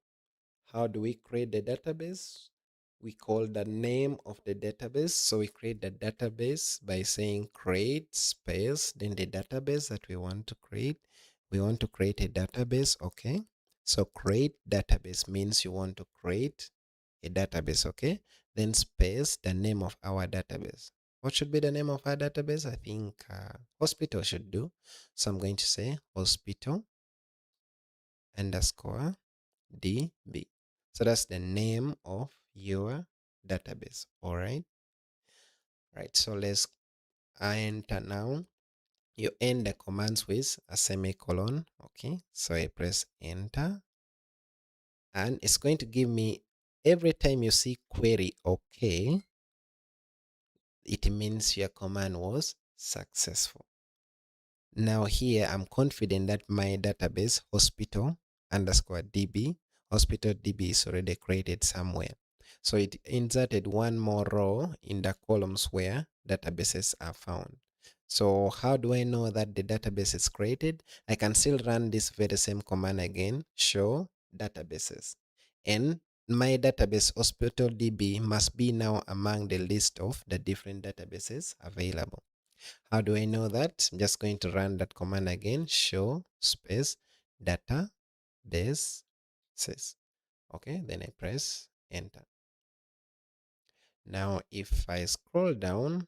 how do we create the database? We call the name of the database. So we create the database by saying create space, then the database that we want to create. We want to create a database, okay? So create database means you want to create a database, okay? Then space, the name of our database. What should be the name of our database? I think hospital should do. So I'm going to say hospital underscore DB. So that's the name of your database. All right. Right. So let's enter now. You end the commands with a semicolon. Okay. So I press enter, and it's going to give me every time you see query okay, it means your command was successful. Now here I'm confident that my database hospital underscore DB, hospital DB is already created somewhere. So it inserted one more row in the columns where databases are found. So how do I know that the database is created? I can still run this very same command again, show databases. And my database hospital DB must be now among the list of the different databases available. How do I know that? I'm just going to run that command again, show space data base says. Okay, then I press enter. Now, if I scroll down,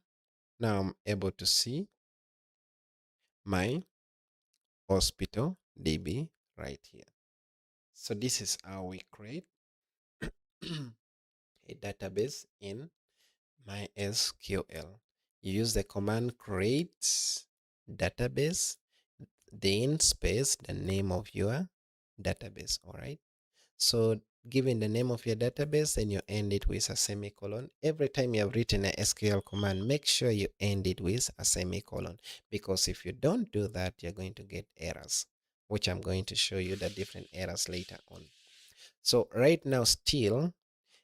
now I'm able to see my hospital DB right here. So this is how we create a database in MySQL. You use the command create database, then space the name of your database. All right. So given the name of your database, then you end it with a semicolon. Every time you have written a SQL command, make sure you end it with a semicolon, because if you don't do that, you're going to get errors, which I'm going to show you the different errors later on. So right now, still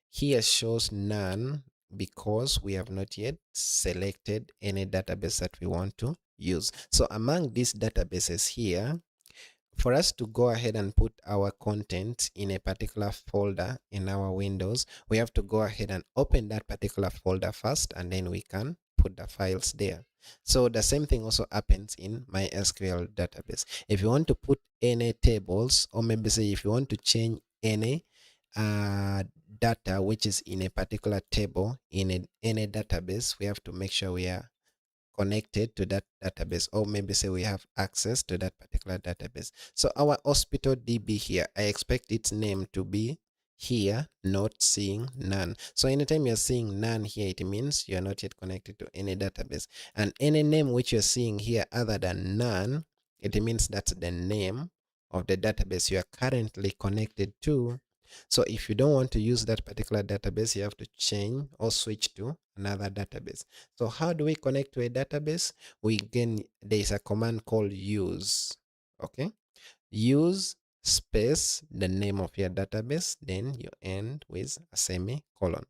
here shows none because we have not yet selected any database that we want to use. So among these databases here, for us to go ahead and put our content in a particular folder in our Windows, we have to go ahead and open that particular folder first, and then we can put the files there. So the same thing also happens in MySQL database. If you want to put any tables, or maybe say if you want to change any data which is in a particular table in any database, we have to make sure we are connected to that database, or maybe say we have access to that particular database. So our hospital DB here, I expect its name to be here, not seeing none. So anytime you're seeing none here, it means you're not yet connected to any database. And any name which you're seeing here other than none, it means that's the name of the database you are currently connected to. So if you don't want to use that particular database, you have to change or switch to another database. So how do we connect to a database? There is a command called use. Okay, use space the name of your database, then you end with a semicolon.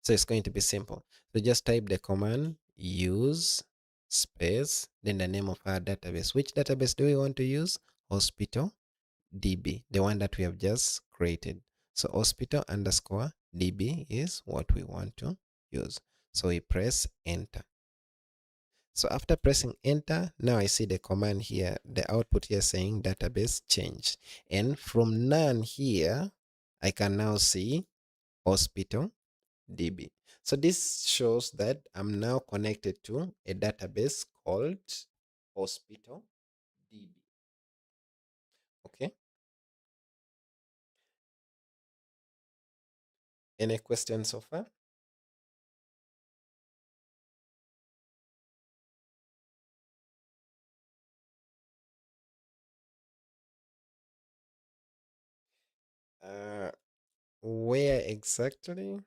So it's going to be simple. So just type the command use space then the name of our database. Which database do we want to use? Hospital DB, the one that we have just created. So hospital underscore DB is what we want to use. So we press enter. So after pressing enter, now I see the command here, the output here saying database changed. And from none here, I can now see hospital DB. So this shows that I'm now connected to a database called hospital DB. Okay. Any questions so far? Uh, where exactly?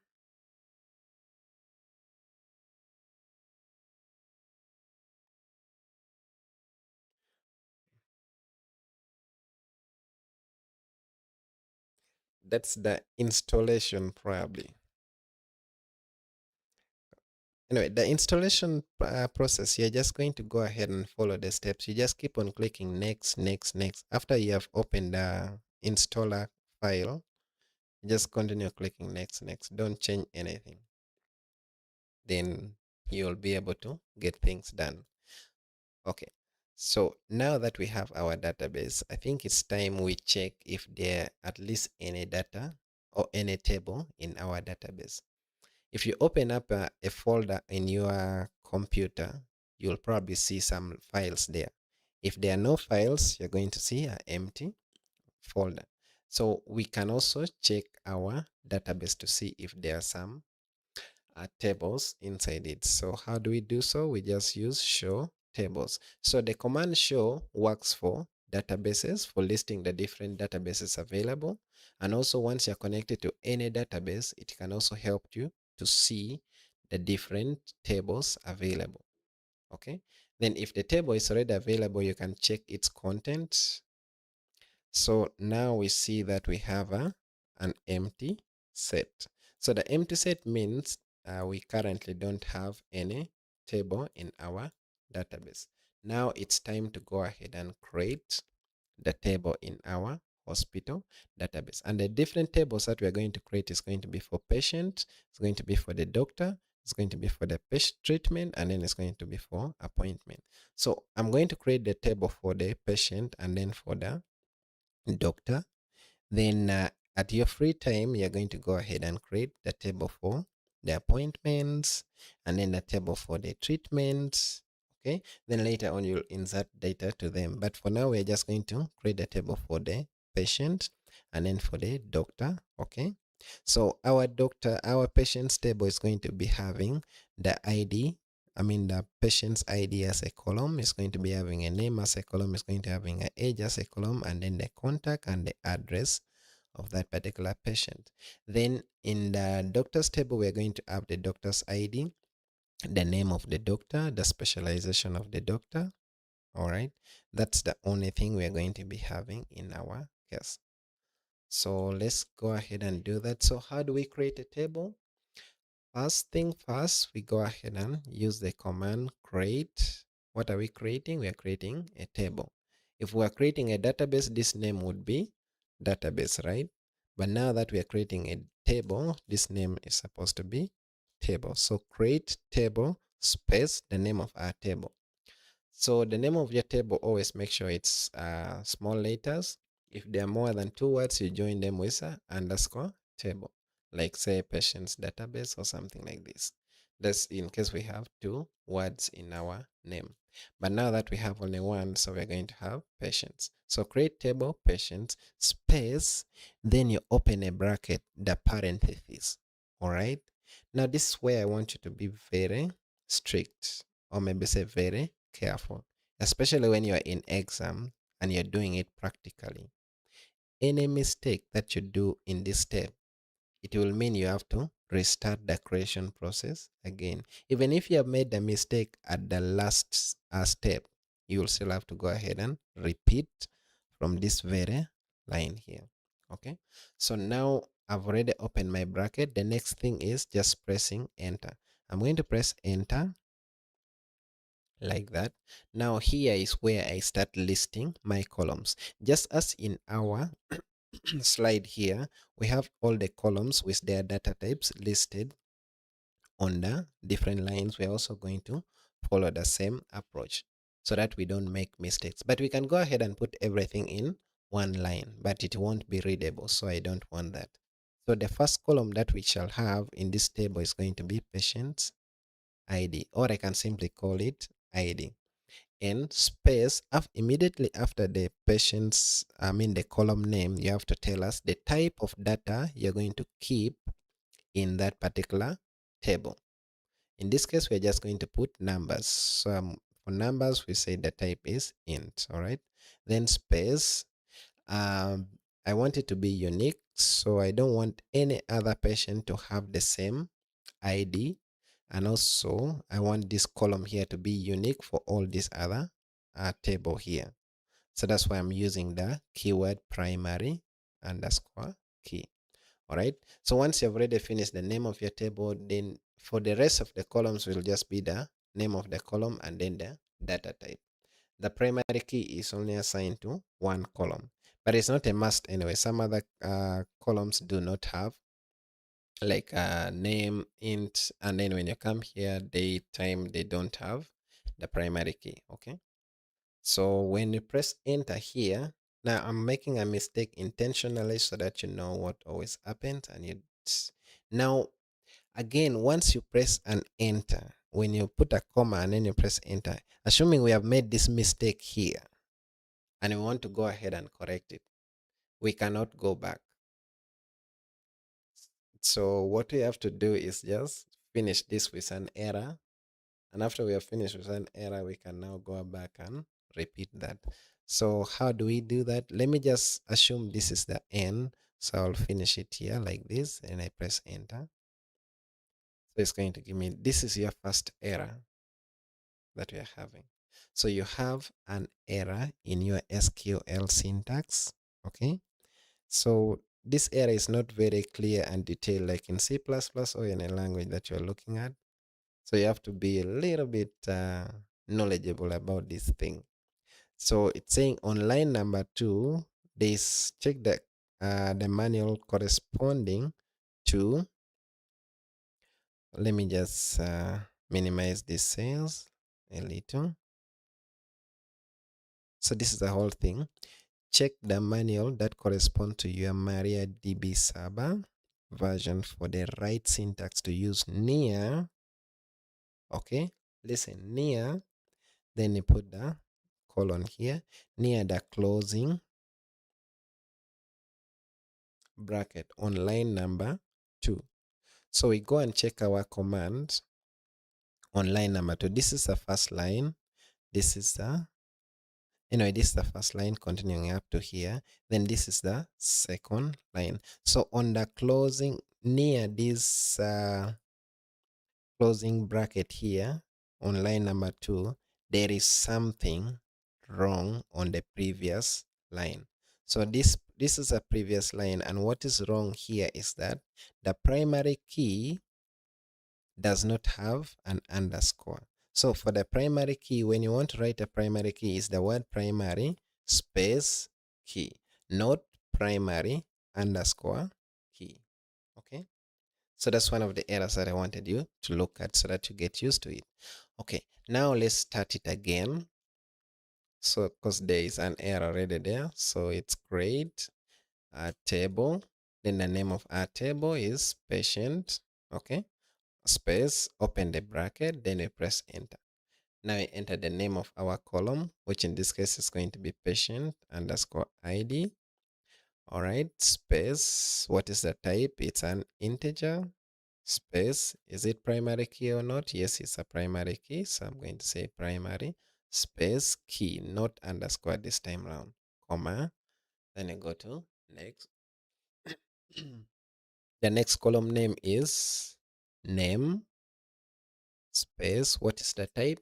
That's the installation probably. Anyway, the installation process, you're just going to go ahead and follow the steps. You just keep on clicking next, next, next. After you have opened the installer file, just continue clicking next, next. Don't change anything. Then you'll be able to get things done. Okay. So now that we have our database, I think it's time we check if there are at least any data or any table in our database. If you open up a folder in your computer, you'll probably see some files there. If there are no files, you're going to see an empty folder. So we can also check our database to see if there are some tables inside it. So how do we do so? We just use show tables. So the command show works for databases, for listing the different databases available. And also once you're connected to any database, it can also help you to see the different tables available. Okay. Then if the table is already available, you can check its content. So now we see that we have an empty set. So the empty set means we currently don't have any table in our database. Now it's time to go ahead and create the table in our hospital database. And the different tables that we're going to create is going to be for patient, it's going to be for the doctor, it's going to be for the patient treatment, and then it's going to be for appointment. So I'm going to create the table for the patient and then for the doctor. Then at your free time, you're going to go ahead and create the table for the appointments and then the table for the treatments. Okay. Then later on, you'll insert data to them. But for now, we're just going to create a table for the patient and then for the doctor. Okay. So our patient's table is going to be having the ID. I mean, the patient's ID as a column is going to be having a name as a column, is going to having an age as a column, and then the contact and the address of that particular patient. Then in the doctor's table, we're going to have the doctor's ID, the name of the doctor, the specialization of the doctor. All right. That's the only thing we're going to be having in our case. So let's go ahead and do that. So how do we create a table? First thing first, we go ahead and use the command create. What are we creating? We are creating a table. If we are creating a database, this name would be database, right? But now that we are creating a table, this name is supposed to be table. So create table space the name of our table. So the name of your table, always make sure it's small letters. If there are more than two words, you join them with a underscore table, like say patient's database or something like this. That's in case we have two words in our name. But now that we have only one, so we're going to have patients. So create table patients space, then you open a bracket, the parentheses. All right. Now this is where I want you to be very strict, or maybe say very careful, especially when you're in exam and you're doing it practically. Any mistake that you do in this step, it will mean you have to restart the creation process again. Even if you have made the mistake at the last step, you will still have to go ahead and repeat from this very line here. Okay. So now I've already opened my bracket. The next thing is just pressing enter. I'm going to press enter like that. Now here is where I start listing my columns. Just as in our slide here, we have all the columns with their data types listed on the different lines. We're also going to follow the same approach so that we don't make mistakes. But we can go ahead and put everything in one line, but it won't be readable. So I don't want that. So the first column that we shall have in this table is going to be patient's ID, or I can simply call it ID. In space immediately after the patient's, I mean the column name, you have to tell us the type of data you're going to keep in that particular table. In this case, we're just going to put numbers. So for numbers, we say the type is int. All right. Then space. Um, I want it to be unique. So I don't want any other patient to have the same ID. And also, I want this column here to be unique for all these other table here. So that's why I'm using the keyword primary underscore key. All right. So once you've already finished the name of your table, then for the rest of the columns will just be the name of the column and then the data type. The primary key is only assigned to one column, but it's not a must anyway. Some other columns do not have like name, int, and then when you come here, date, time, they don't have the primary key. Okay. So when you press enter here, now I'm making a mistake intentionally so that you know what always happens. And you now again, once you press an enter, when you put a comma and then you press enter, assuming we have made this mistake here and we want to go ahead and correct it, we cannot go back. So what we have to do is just finish this with an error. And after we have finished with an error, we can now go back and repeat that. So how do we do that? Let me just assume this is the end. So I'll finish it here like this and I press enter. So it's going to give me, this is your first error that we are having. So you have an error in your SQL syntax. Okay. So this error is not very clear and detailed like in C++ or in a language that you're looking at. So you have to be a little bit knowledgeable about this thing. So it's saying on line number 2, they check the manual corresponding to, let me just minimize these cells a little. So this is the whole thing. Check the manual that corresponds to your MariaDB server version for the right syntax to use near. Okay, listen, near. Then you put the colon here near the closing bracket on line number 2. So we go and check our command on line number 2. This is the first line. This is the, anyway, this is the first line continuing up to here. Then this is the second line. So on the closing near this closing bracket here on line number 2, there is something wrong on the previous line. So this is a previous line, and what is wrong here is that the primary key does not have an underscore. So for the primary key, when you want to write a primary key, is the word primary space key, not primary underscore key. Okay. So that's one of the errors that I wanted you to look at so that you get used to it. Okay, now let's start it again. So because there is an error already there, so it's create a table. Then the name of our table is patient. Okay, space, open the bracket, then we press enter. Now we enter the name of our column, which in this case is going to be patient underscore ID. All right, space, what is the type? It's an integer. Space, is it primary key or not? Yes, it's a primary key, so I'm going to say primary space key, not underscore this time round, comma. Then I go to next. The next column name is name space, what is the type?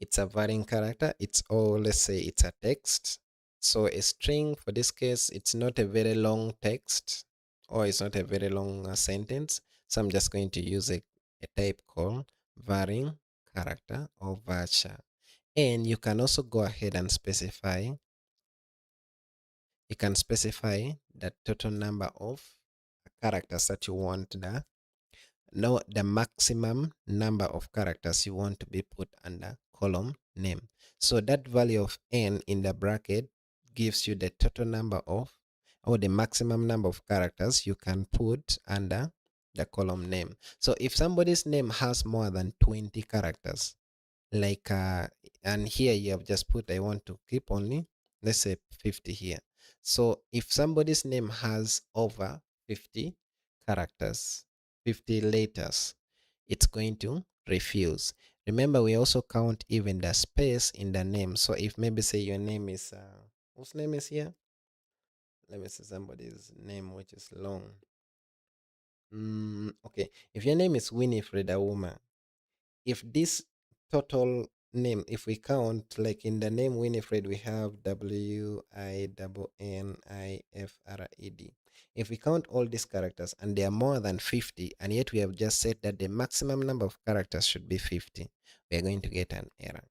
It's a varying character. It's, or let's say it's a text. So a string, for this case, it's not a very long text, or it's not a very long sentence. So I'm just going to use a type called varying character or varchar. And you can also go ahead and specify, you can specify the total number of characters that you want the maximum number of characters you want to be put under column name. So that value of n in the bracket gives you the total number of, or the maximum number of characters you can put under the column name. So if somebody's name has more than 20 characters, like and here you have just put, I want to keep only, let's say 50 here. So if somebody's name has over 50 characters, 50 letters, it's going to refuse. Remember, we also count even the space in the name. So if maybe say your name is, whose name is here? Let me see somebody's name which is long. Okay, if your name is Winifred Auma, if this total name, if we count like in the name Winifred, we have WINNIFRED. If we count all these characters and they are more than 50, and yet we have just said that the maximum number of characters should be 50, we are going to get an error.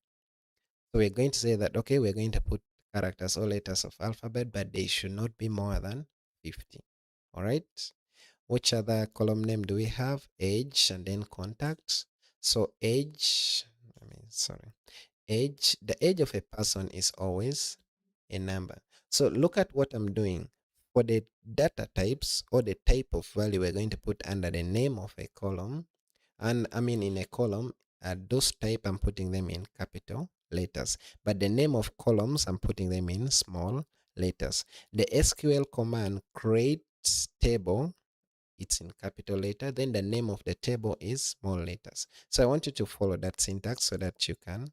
So we're going to say that, okay, we're going to put characters or letters of alphabet, but they should not be more than 50. All right. Which other column name do we have? Age and then contacts. So age, age, the age of a person is always a number. So look at what I'm doing. For the data types or the type of value, we're going to put under the name of a column. And I mean in a column, those type I'm putting them in capital letters. But the name of columns, I'm putting them in small letters. The SQL command create table, it's in capital letter, then the name of the table is small letters. So I want you to follow that syntax so that you can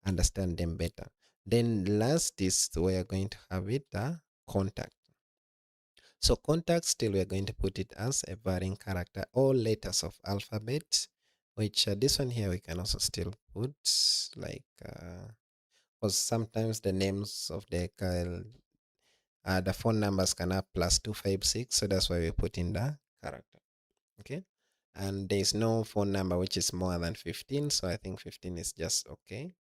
understand them better. Then last is we are going to have it contact. So contact, still we're going to put it as a varying character, all letters of alphabet, which this one here we can also still put like because sometimes the names of the phone numbers can have +256, so that's why we put in the character. Okay, and there's no phone number which is more than 15, so I think 15 is just okay.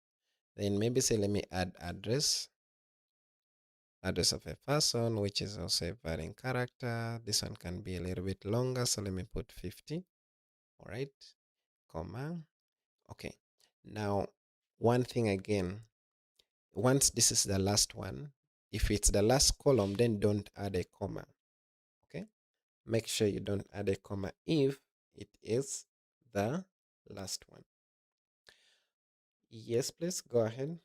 Then maybe say let me add address of a person, which is also a varying character. This one can be a little bit longer, so let me put 50. All right, comma. Okay, now one thing again, once this is the last one, if it's the last column, then don't add a comma. Okay, make sure you don't add a comma if it is the last one. Yes, please go ahead.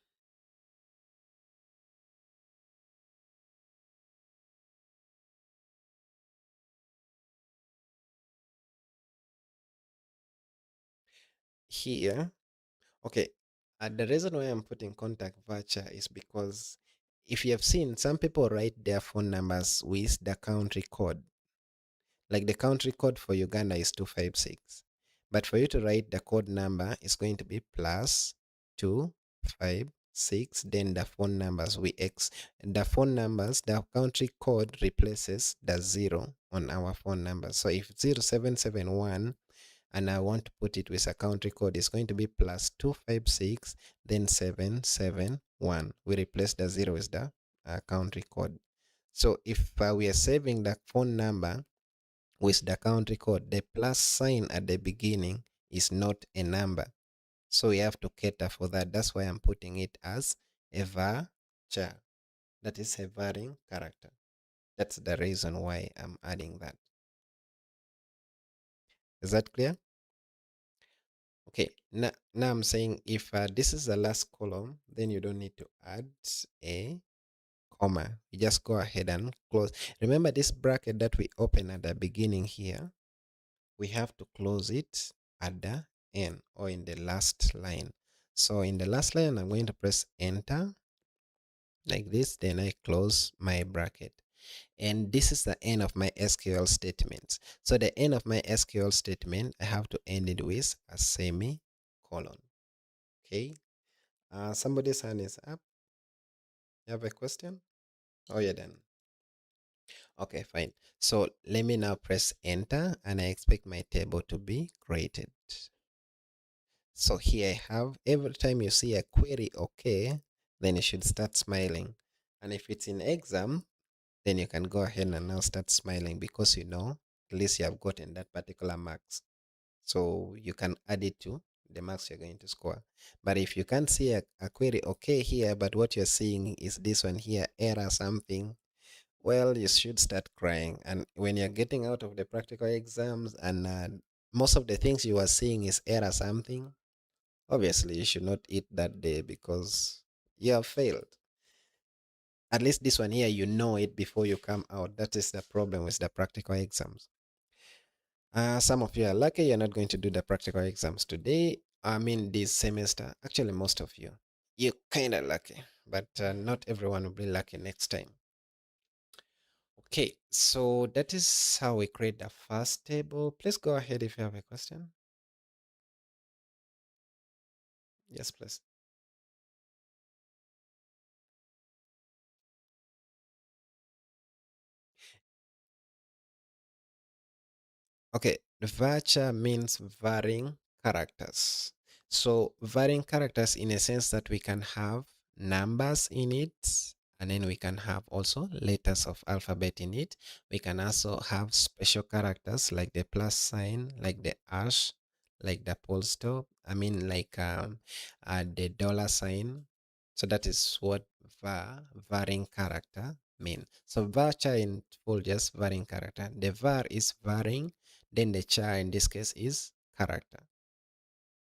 Here, okay, the reason why I'm putting contact voucher is because if you have seen, some people write their phone numbers with the country code. Like the country code for Uganda is 256. But for you to write the code number, it's going to be +256. Then the phone numbers the phone numbers, the country code replaces the 0 on our phone number. So if 0771 and I want to put it with a country code, it's going to be +256, then 771. We replace the 0 with the country code. So if we are saving the phone number with the country code, the plus sign at the beginning is not a number. So we have to cater for that. That's why I'm putting it as a varchar. That is a varying character. That's the reason why I'm adding that. Is that clear? Okay, now I'm saying if this is the last column, then you don't need to add a comma. You just go ahead and close. Remember this bracket that we open at the beginning here, we have to close it at the end or in the last line. So in the last line, I'm going to press enter like this, then I close my bracket. And this is the end of my SQL statements. So the end of my SQL statement, I have to end it with a semicolon. Okay. Somebody's hand is up. You have a question? Oh, you're done. Okay, fine. So let me now press enter and I expect my table to be created. So here I have, every time you see a query okay, then you should start smiling. And if it's in exam, then you can go ahead and now start smiling because you know at least you have gotten that particular marks. So you can add it to the marks you're going to score. But if you can't see a query okay here, but what you're seeing is this one here, error something, well, you should start crying. And when you're getting out of the practical exams and most of the things you are seeing is error something, obviously you should not eat that day because you have failed. At least this one here, you know it before you come out. That is the problem with the practical exams. Some of you are lucky you're not going to do the practical exams today. I mean, this semester. Actually, most of you. You're kind of lucky, but not everyone will be lucky next time. Okay, so that is how we create the first table. Please go ahead if you have a question. Yes, please. Okay, the varchar means varying characters. So varying characters in a sense that we can have numbers in it, and then we can have also letters of alphabet in it. We can also have special characters like the plus sign, like the hash, like the full stop. I mean, like the dollar sign. So that is what varying character mean. So varchar in full just varying character. The var is varying, then the char in this case is character.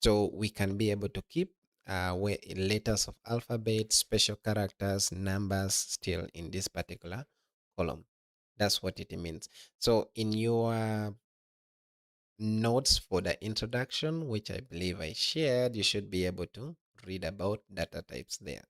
So we can be able to keep letters of alphabet, special characters, numbers still in this particular column. That's what it means. So in your notes for the introduction, which I believe I shared, you should be able to read about data types there.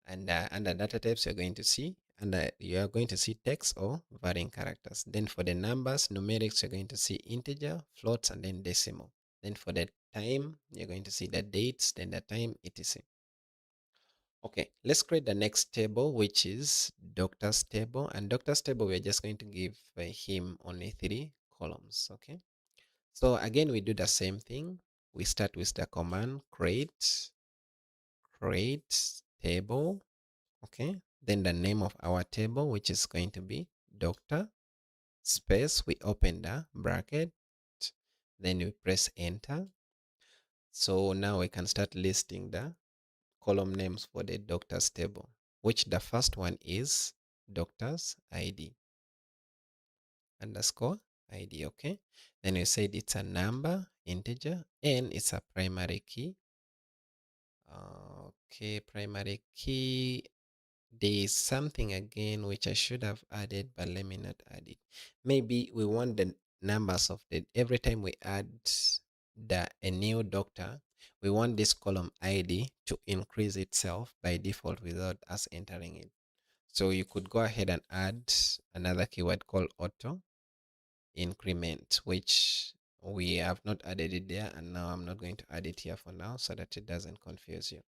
And under data types, you're going to see, and you are going to see text or varying characters. Then for the numbers, numerics, you're going to see integer, floats, and then decimal. Then for the time, you're going to see the dates, then the time, etc. Okay, let's create the next table, which is doctor's table. And doctor's table, we're just going to give him only 3 columns. Okay, so again, we do the same thing. We start with the command create table. Okay, then the name of our table, which is going to be doctor space, we open the bracket, then we press enter. So now we can start listing the column names for the doctor's table, which the first one is doctor's ID underscore ID. Okay, then we said it's a number integer and it's a primary key. Okay, primary key. There is something again which I should have added, but let me not add it. Maybe we want the numbers of the every time we add a new doctor, we want this column ID to increase itself by default without us entering it. So you could go ahead and add another keyword called auto increment, which we have not added it there, and now I'm not going to add it here for now so that it doesn't confuse you.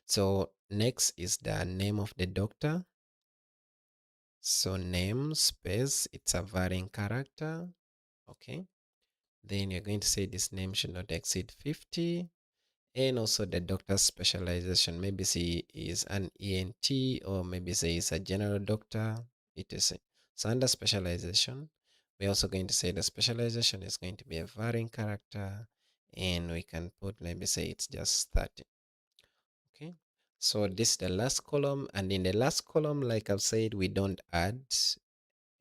So next is the name of the doctor. So name space, it's a varying character. Okay. Then you're going to say this name should not exceed 50. And also the doctor's specialization. Maybe he is an ENT or maybe say he's a general doctor, etc. So under specialization, we're also going to say the specialization is going to be a varying character. And we can put maybe say it's just 30. Okay, so this is the last column, and in the last column, like I've said, we don't add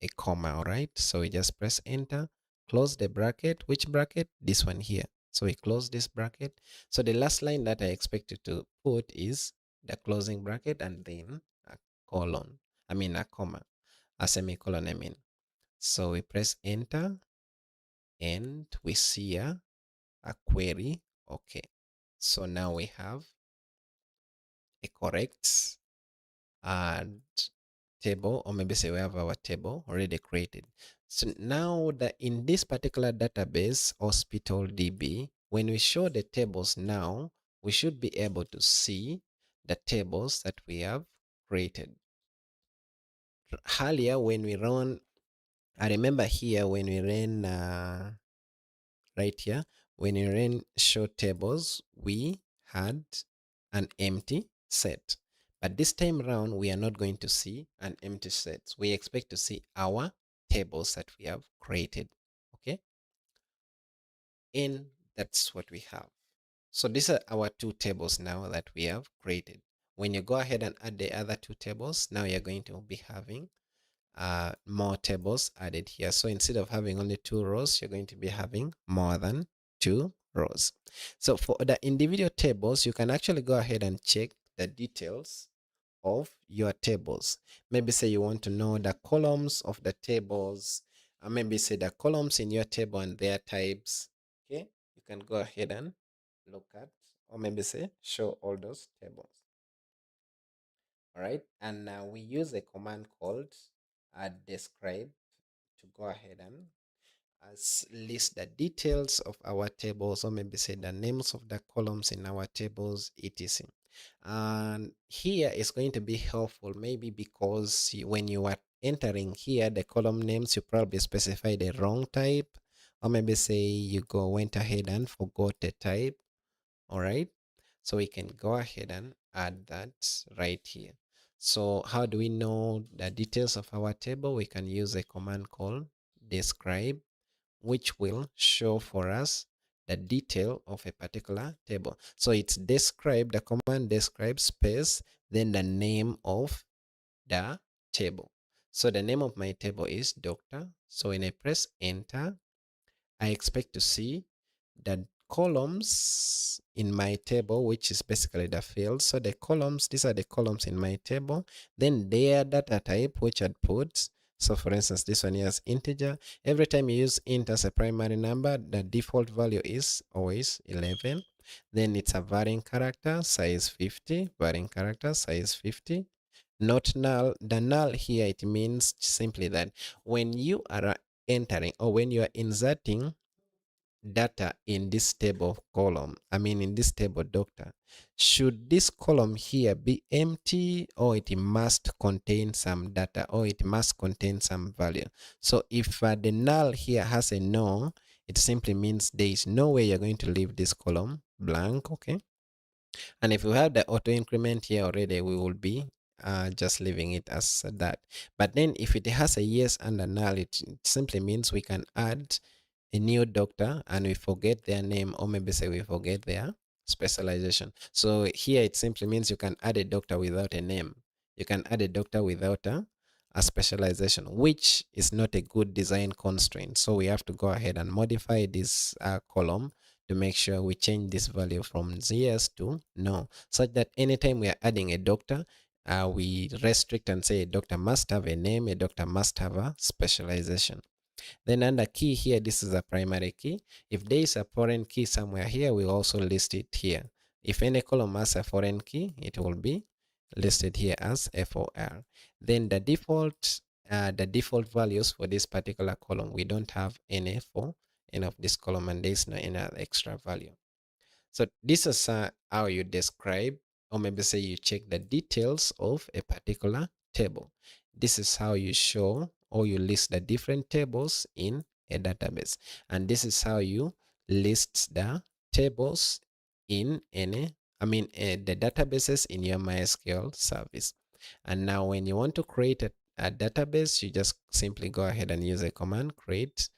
a comma. All right, so we just press enter, close the bracket. Which bracket? This one here. So we close this bracket. So the last line that I expected to put is the closing bracket and then a colon, I mean a comma, a semicolon, I mean. So we press enter and we see a query. Okay, so now we have a correct and table, or maybe say we have our table already created. So now that in this particular database, hospital DB, when we show the tables now, we should be able to see the tables that we have created. Earlier when we run, I remember here when we ran right here, when we ran show tables, we had an empty set. But this time around, we are not going to see an empty set. We expect to see our tables that we have created. Okay. And that's what we have. So these are our 2 tables now that we have created. When you go ahead and add the other 2 tables, now you're going to be having more tables added here. So instead of having only 2 rows, you're going to be having more than 2 rows. So for the individual tables, you can actually go ahead and check the details of your tables. Maybe say you want to know the columns of the tables, maybe say the columns in your table and their types. Okay, you can go ahead and look at, or maybe say show all those tables. All right, and now we use a command called describe to go ahead and list the details of our tables, or maybe say the names of the columns in our tables, etc. And here is going to be helpful, maybe because when you are entering here the column names, you probably specify the wrong type, or maybe say you went ahead and forgot the type. All right, so we can go ahead and add that right here. So how do we know the details of our table? We can use a command called describe, which will show for us the detail of a particular table. So it's describe, the command describe space, then the name of the table. So the name of my table is doctor. So when I press enter, I expect to see the columns in my table, which is basically the fields. So the columns, these are the columns in my table. Then their data type, which I'd put. So for instance, this one here is integer. Every time you use int as a primary number, the default value is always 11. Then it's a varying character, size 50, varying character, size 50. Not null. The null here, it means simply that when you are entering, or when you are inserting data in this table column, I mean in this table doctor, should this column here be empty, or it must contain some data, or it must contain some value? So if the null here has a no, it simply means there is no way you're going to leave this column blank. Okay, and if we have the auto increment here already, we will be just leaving it as that. But then if it has a yes and a null, it simply means we can add a new doctor and we forget their name, or maybe say we forget their specialization. So here it simply means you can add a doctor without a name. You can add a doctor without a specialization, which is not a good design constraint. So we have to go ahead and modify this column to make sure we change this value from yes to no, such that anytime we are adding a doctor, we restrict and say a doctor must have a name, a doctor must have a specialization. Then under key here, this is a primary key. If there is a foreign key somewhere here, we'll also list it here. If any column has a foreign key, it will be listed here as FOR. Then the default values for this particular column, we don't have any for any of this column, and there's no any other extra value. So this is how you describe, or maybe say you check the details of a particular table. This is how you show or you list the different tables in a database. And this is how you list the tables in the databases in your MySQL service. And now when you want to create a database, you just simply go ahead and use a command, create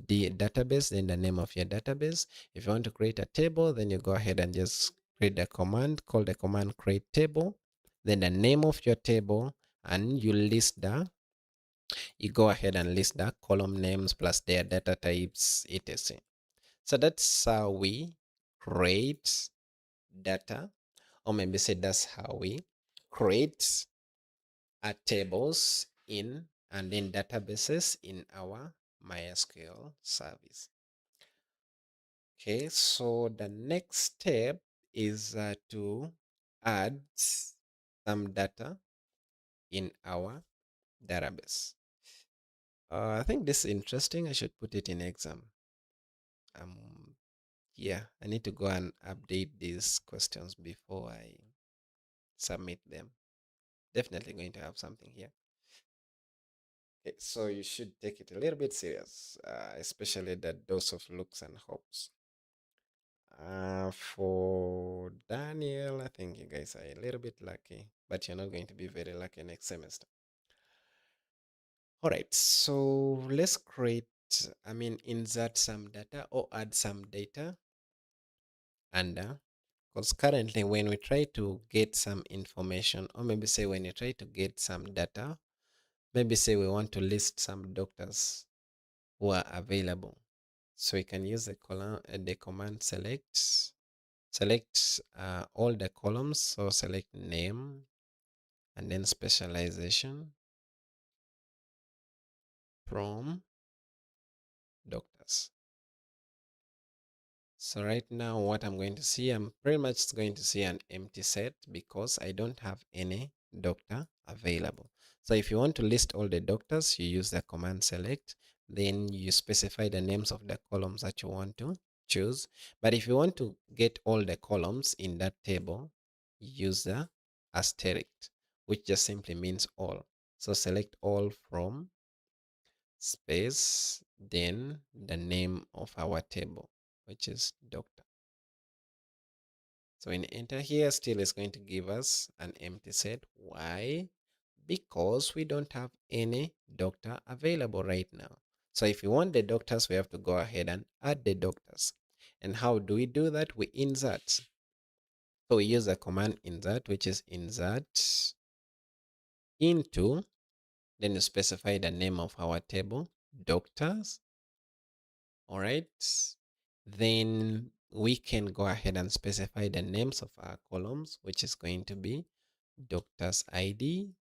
the database, then the name of your database. If you want to create a table, then you go ahead and just create a command, call the command create table, then the name of your table, and you go ahead and list the column names plus their data types, etc. So that's how we create data, or maybe say that's how we create tables in and in databases in our MySQL service. Okay, so the next step is to add some data in our database. I think this is interesting. I should put it in exam. Yeah, I need to go and update these questions before I submit them. Definitely going to have something here. Okay, so you should take it a little bit serious, especially the dose of looks and hopes. For Daniel, I think you guys are a little bit lucky, but you're not going to be very lucky next semester. All right, so let's insert some data or add some data. And because currently when we try to get some information, or maybe say when you try to get some data, maybe say we want to list some doctors who are available. So we can use the command select all the columns. So select name and then specialization from So right now what I'm going to see, I'm pretty much going to see an empty set because I don't have any doctor available. So if you want to list all the doctors, you use the command select, then you specify the names of the columns that you want to choose. But if you want to get all the columns in that table, use the asterisk, which just simply means all. So select all from space, then the name of our table, which is doctor. So in enter here, still is going to give us an empty set. Why? Because we don't have any doctor available right now. So if you want the doctors, we have to go ahead and add the doctors. And how do we do that? We insert. So we use the command insert, which is insert into, then you specify the name of our table, doctors. All right. Then we can go ahead and specify the names of our columns, which is going to be doctor's ID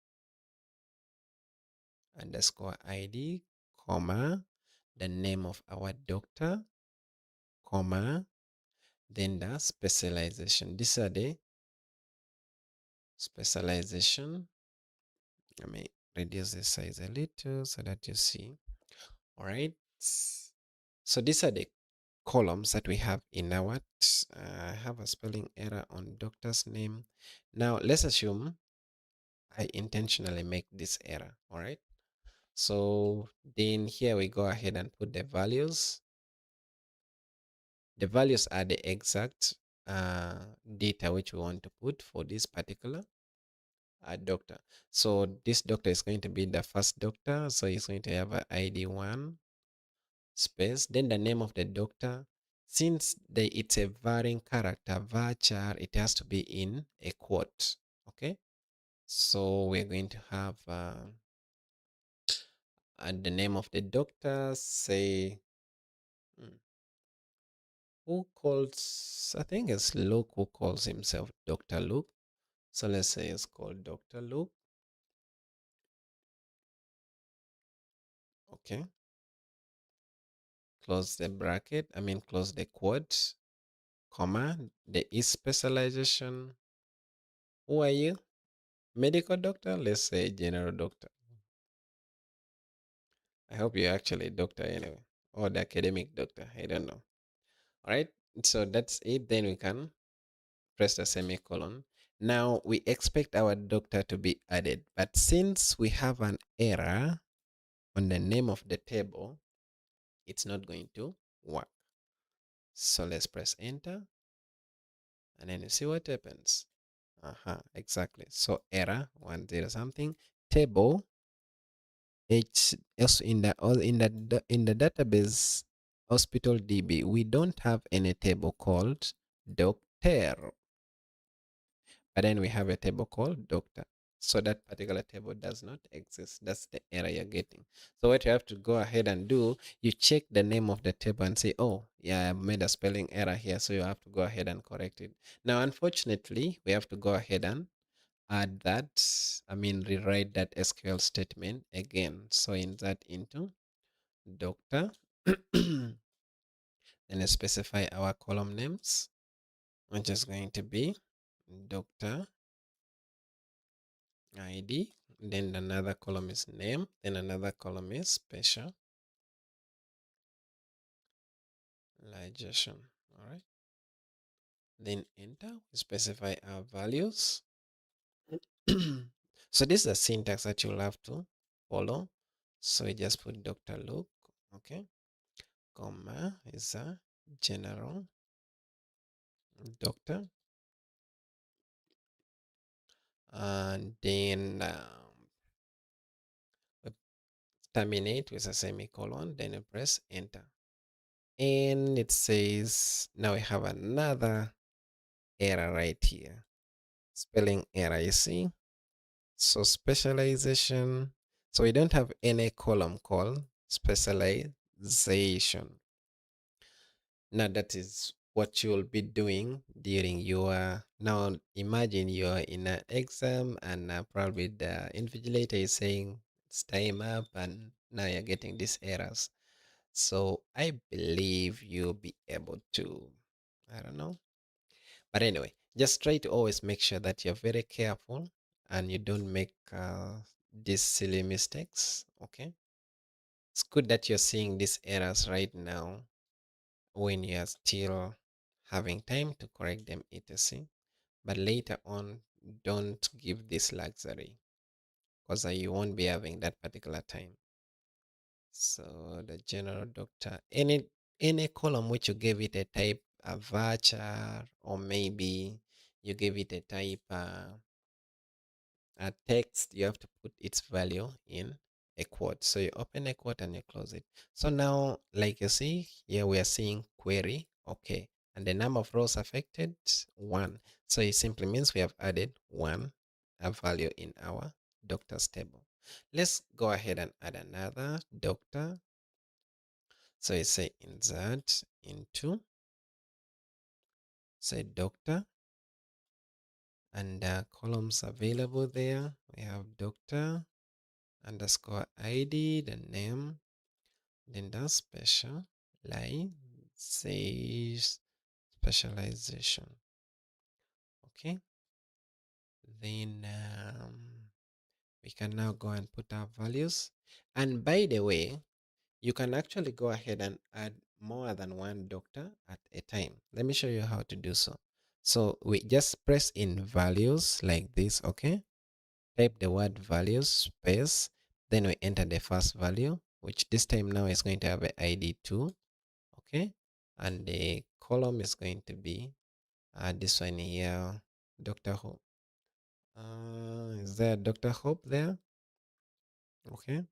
underscore ID, comma, the name of our doctor, comma, then the specialization. These are the specialization. Let me reduce the size a little so that you see. All right. So these are the columns that we have in our I have a spelling error on doctor's name. Now let's assume I intentionally make this error. All right. So then here we go ahead and put the values. The values are the exact data which we want to put for this particular doctor. So this doctor is going to be the first doctor. So he's going to have a ID1 space, then the name of the doctor. Since it's a varying character, varchar, it has to be in a quote. Okay. So we're going to have the name of the doctor, say, hmm, who calls, I think it's Luke who calls himself Dr. Luke. So let's say it's called Dr. Luke. Okay. Close the bracket, close the quote, comma, the is specialization. Who are you? Medical doctor? Let's say general doctor. I hope you're actually a doctor anyway, or the academic doctor. I don't know. All right. So that's it. Then we can press the semicolon. Now we expect our doctor to be added, but since we have an error on the name of the table, it's not going to work. So let's press enter and then you see what happens. Exactly. So error 10 something table. It's also in the database hospital DB. We don't have any table called doctor, but then we have a table called doctor. So that particular table does not exist. That's the error you're getting. So what you have to go ahead and do, you check the name of the table and say, oh, yeah, I made a spelling error here. So you have to go ahead and correct it. Now, unfortunately, we have to go ahead and add that, rewrite that SQL statement again. So insert into doctor, then specify our column names, which is going to be doctor ID, then another column is name, then another column is specialization. All right. Then enter, we specify our values. So this is the syntax that you'll have to follow. So we just put Dr. Luke, okay, comma is a general doctor, and then we terminate with a semicolon, then you press enter. And it says now we have another error right here, spelling error, you see. So specialization, so we don't have any column called specialization. Now that is what you will be doing during your, now imagine you're in an exam and probably the invigilator is saying it's time up and now you're getting these errors. So I believe you'll be able to I don't know. But anyway, just try to always make sure that you're very careful and you don't make these silly mistakes. Okay. It's good that you're seeing these errors right now when you're still having time to correct them, etc. But later on, don't give this luxury because you won't be having that particular time. So the general doctor, any column which you gave it a type a varchar, or maybe you gave it a type a text, you have to put its value in a quote. So you open a quote and you close it. So now, like you see here, we are seeing query. Okay. And the number of rows affected, 1. So it simply means we have added 1 a value in our doctor's table. Let's go ahead and add another doctor. So you say insert into, say doctor, and columns available there. We have doctor underscore ID, the name, then the special line says specialization. Okay, then we can now go and put our values. And by the way, you can actually go ahead and add more than one doctor at a time. Let me show you how to do so. So we just press in values like this. Okay, type the word values space, then we enter the first value, which this time now is going to have an ID 2. Okay, and the column is going to be this one here, Dr. Hope. Is there Dr. Hope there? Okay,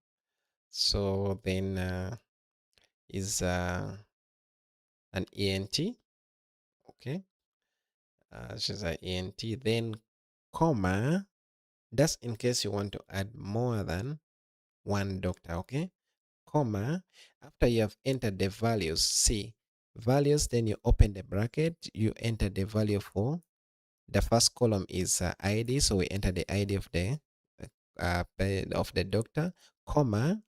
so then is an ENT. Okay, she's an ENT. Then comma, that's in case you want to add more than one doctor. Okay, comma, after you have entered the values, see values, then you open the bracket, you enter the value for the first column is ID, so we enter the ID of the doctor, comma,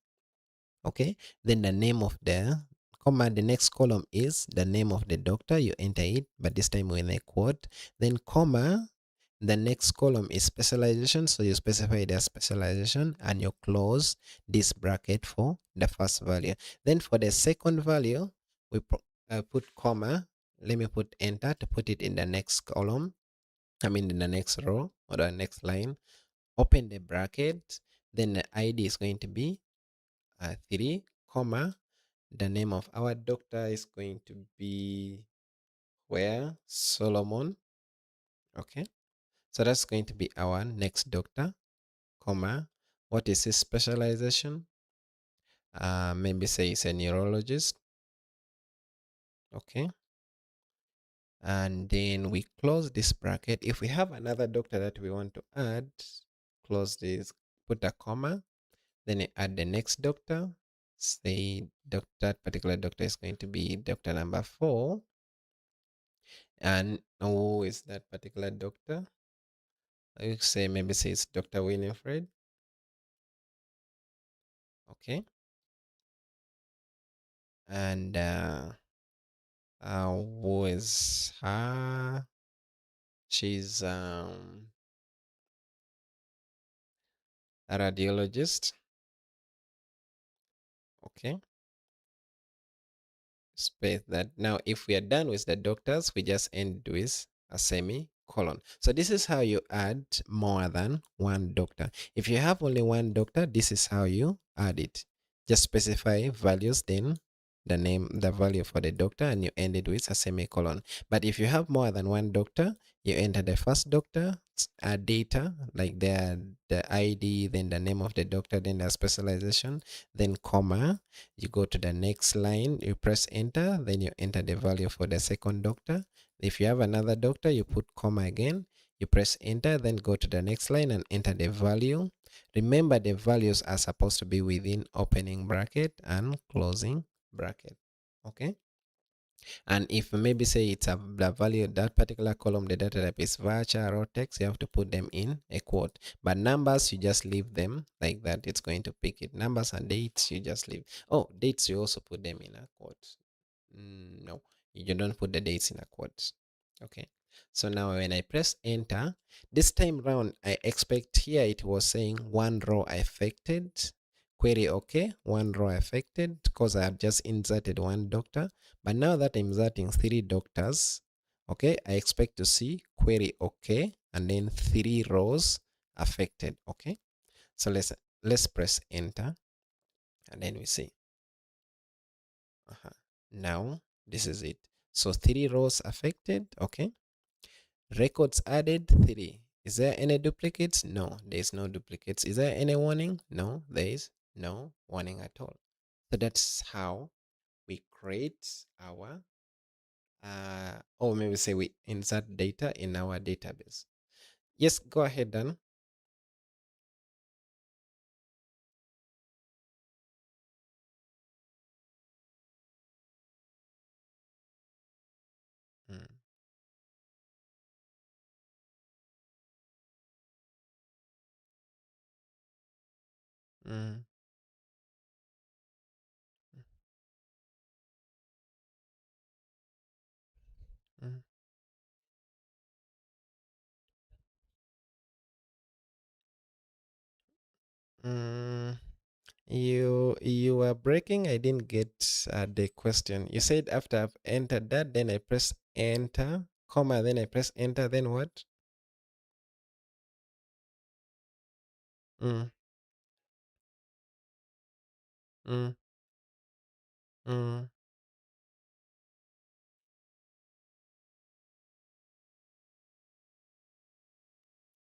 okay, then the name of the comma, the next column is the name of the doctor, you enter it, but this time in a quote, then comma, the next column is specialization, so you specify the specialization and you close this bracket for the first value. Then for the second value, we put comma, let me put enter to put it in the next column, I mean in the next row or the next line, open the bracket, then the ID is going to be 3, comma, the name of our doctor is going to be where Solomon. Okay, so that's going to be our next doctor, comma, what is his specialization? Maybe say he's a neurologist. Okay, and then we close this bracket. If we have another doctor that we want to add, close this, put a comma, then you add the next doctor. Say that particular doctor is going to be doctor number 4. And who is that particular doctor? I would say maybe say it's Dr. Winifred. Okay. And who is her? She's a radiologist. Okay. Space that. Now, if we are done with the doctors, we just end with a semicolon. So this is how you add more than one doctor. If you have only one doctor, this is how you add it. Just specify values, then the name, the value for the doctor, and you end it with a semicolon. But if you have more than one doctor, you enter the first doctor data, like the ID, then the name of the doctor, then the specialization, then comma, you go to the next line, you press enter, then you enter the value for the second doctor. If you have another doctor, you put comma again, you press enter, then go to the next line and enter the value. Remember, the values are supposed to be within opening bracket and closing bracket. Okay, and if maybe say it's the value, that particular column, the data type is varchar or text, you have to put them in a quote. But numbers, you just leave them like that, it's going to pick it. Numbers and dates, you just leave. Oh, dates, you also put them in a quote. No, You don't put the dates in a quotes. Okay. So now when I press enter, this time round, I expect here it was saying one row affected, query okay, one row affected because I have just inserted one doctor. But now that I'm inserting three doctors, okay, I expect to see query okay and then three rows affected. Okay. So let's press enter and then we see. Now this is it. So three rows affected. Okay. Records added 3. Is there any duplicates? No, there is no duplicates. Is there any warning? No, there is no warning at all. So that's how we create our, or maybe say we insert data in our database. Yes, go ahead, Dan. Mm, mm, mm, mm. You were breaking. I didn't get the question. You said after I've entered that, then I press enter, comma, then I press enter, then what? Mm, mm, mm,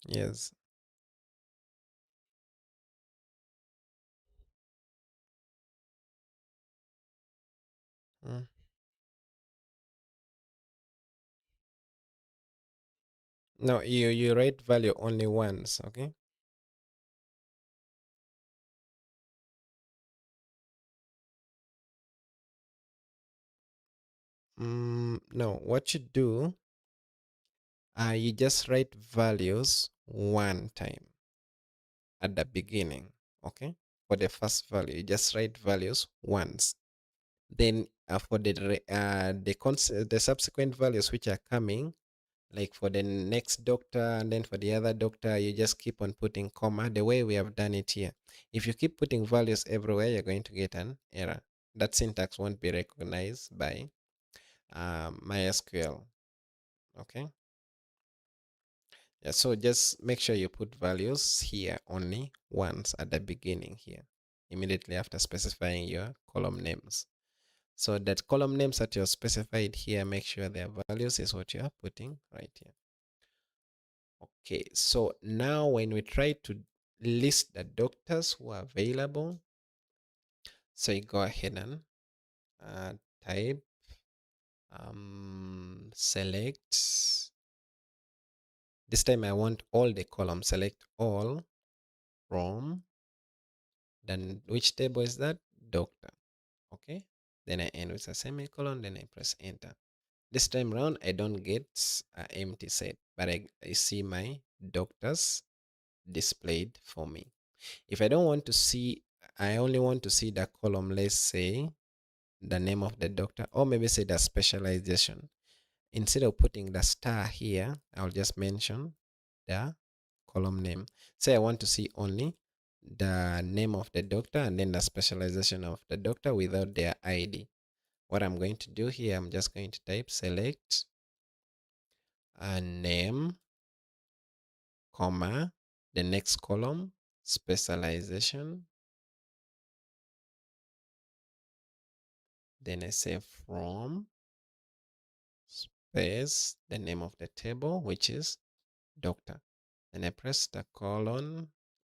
yes. Mm. No, you write value only once, okay? No, what you do, you just write values one time at the beginning, okay? For the first value, you just write values once. Then for the subsequent values which are coming, like for the next doctor and then for the other doctor, you just keep on putting comma the way we have done it here. If you keep putting values everywhere, you're going to get an error. That syntax won't be recognized by MySQL. Okay. Yeah, so just make sure you put values here only once at the beginning here, immediately after specifying your column names. So that column names that you're specified here, make sure their values is what you are putting right here. Okay, so now when we try to list the doctors who are available, so you go ahead and uh, type select. This time I want all the columns. Select all from, then which table is that? Doctor. Okay, then I end with a semicolon, then I press enter. This time around, I don't get an empty set, but I see my doctors displayed for me. If I don't want to see, I only want to see the column, let's say the name of the doctor, or maybe say the specialization. Instead of putting the star here, I'll just mention the column name. Say I want to see only the name of the doctor and then the specialization of the doctor without their ID. What I'm going to do here, I'm just going to type select a name, comma, the next column, specialization. Then I say from space, the name of the table, which is doctor. Then I press the colon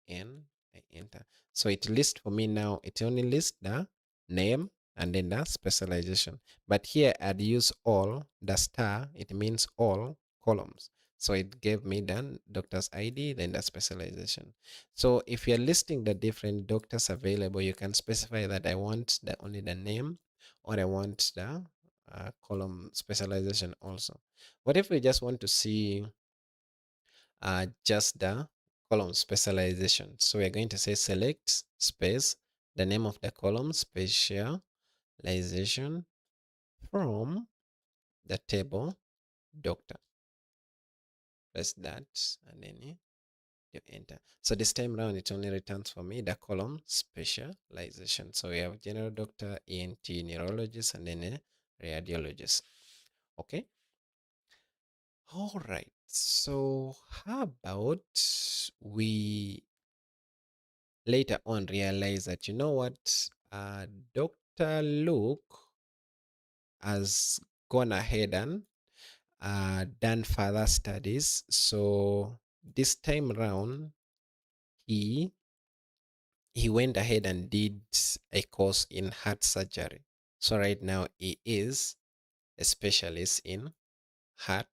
and I enter. So it lists for me now, it only lists the name and then the specialization. But here I'd use all, the star, it means all columns. So it gave me the doctor's ID, then the specialization. So if you're listing the different doctors available, you can specify that I want only the name, or I want the column specialization also. What if we just want to see just the column specialization? So we're going to say select space, the name of the column specialization from the table doctor. Press that and then you enter. So this time around, it only returns for me the column specialization. So we have general doctor, ENT, neurologist, and then a radiologist. Okay. All right. So how about we later on realize that, you know what, Dr. Luke has gone ahead and done further studies. So this time around, he he went ahead and did a course in heart surgery. So right now he is a specialist in heart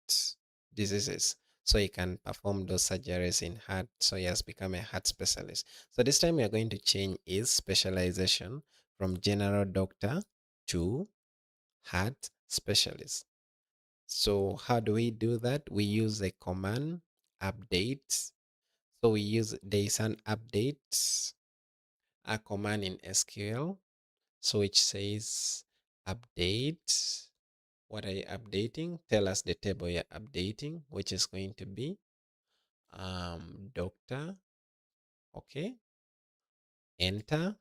diseases. So he can perform those surgeries in heart. So he has become a heart specialist. So this time we are going to change his specialization from general doctor to heart specialist. So how do we do that? We use a command update. So we use there is an update a command in SQL. So which says update. What are you updating? Tell us the table you're updating, which is going to be doctor. Okay. Enter.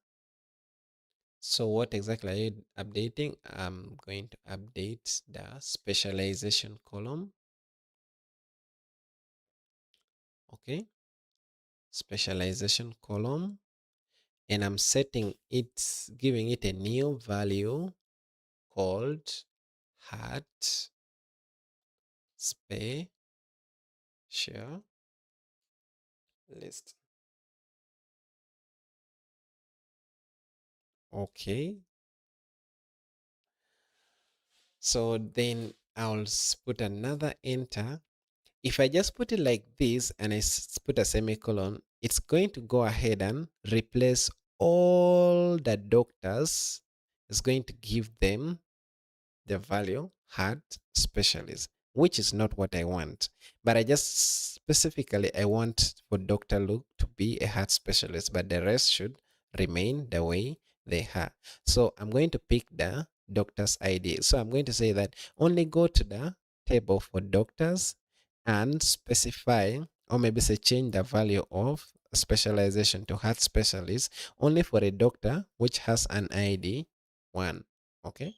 So what exactly are you updating? I'm going to update the specialization column. Okay. Specialization column. And I'm setting it, giving it a new value called heart specialist. Okay. So then I'll put another enter. If I just put it like this and I put a semicolon, it's going to go ahead and replace all the doctors. It's going to give them the value heart specialist, which is not what I want. But I just specifically I want for Dr. Luke to be a heart specialist, but the rest should remain the way they are. So I'm going to pick the doctor's ID. So I'm going to say that only go to the table for doctors and specify, or maybe say change the value of specialization to heart specialist only for a doctor which has an ID 1. Okay.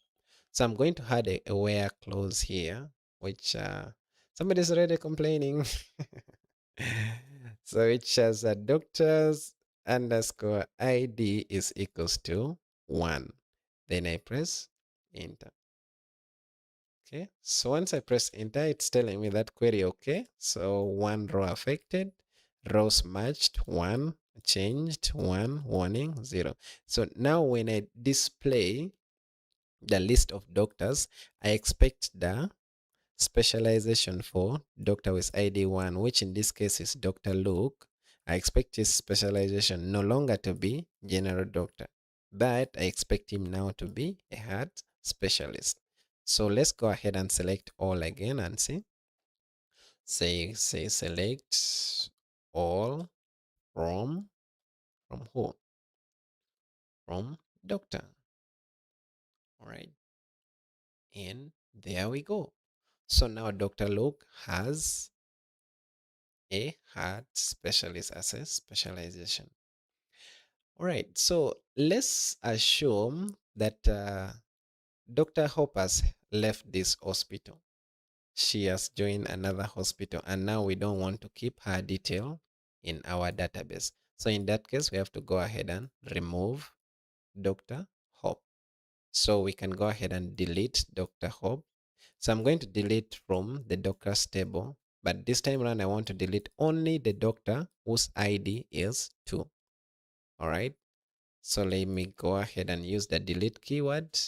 So I'm going to add a where clause here, which somebody's already complaining. So it says that doctors underscore ID is equals to 1. Then I press enter. Okay, so once I press enter, it's telling me that query okay. So one row affected, rows matched, one changed, one warning, 0. So now when I display the list of doctors, I expect the specialization for doctor with ID 1, which in this case is Dr. Luke. I expect his specialization no longer to be general doctor, but I expect him now to be a heart specialist. So let's go ahead and select all again and see. Say select all from who? From doctor. All right. And there we go. So now Dr. Luke has a heart specialist as a specialization. All right, so let's assume that Dr. Hope has left this hospital. She has joined another hospital, and now we don't want to keep her detail in our database. So in that case, we have to go ahead and remove Dr. Hope. So we can go ahead and delete Dr. Hope. So I'm going to delete from the doctor's table, but this time around I want to delete only the doctor whose ID is 2. All right. So let me go ahead and use the delete keyword.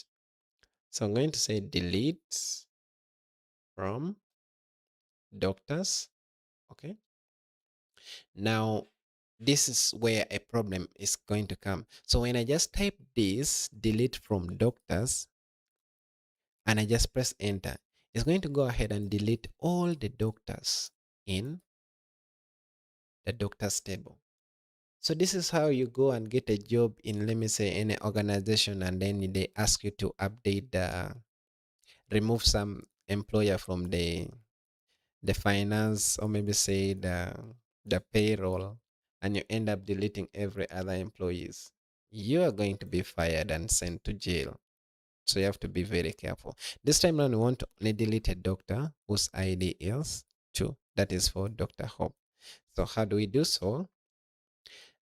So I'm going to say delete from doctors. Okay. Now this is where a problem is going to come. So when I just type this delete from doctors and I just press enter, it's going to go ahead and delete all the doctors in the doctors table. So this is how you go and get a job in, let me say, any organization, and then they ask you to update the remove some employer from the finance, or maybe say the payroll, and you end up deleting every other employees, you are going to be fired and sent to jail. So you have to be very careful. This time around, we want to only delete a doctor whose ID is 2. That is for Dr. Hope. So how do we do so?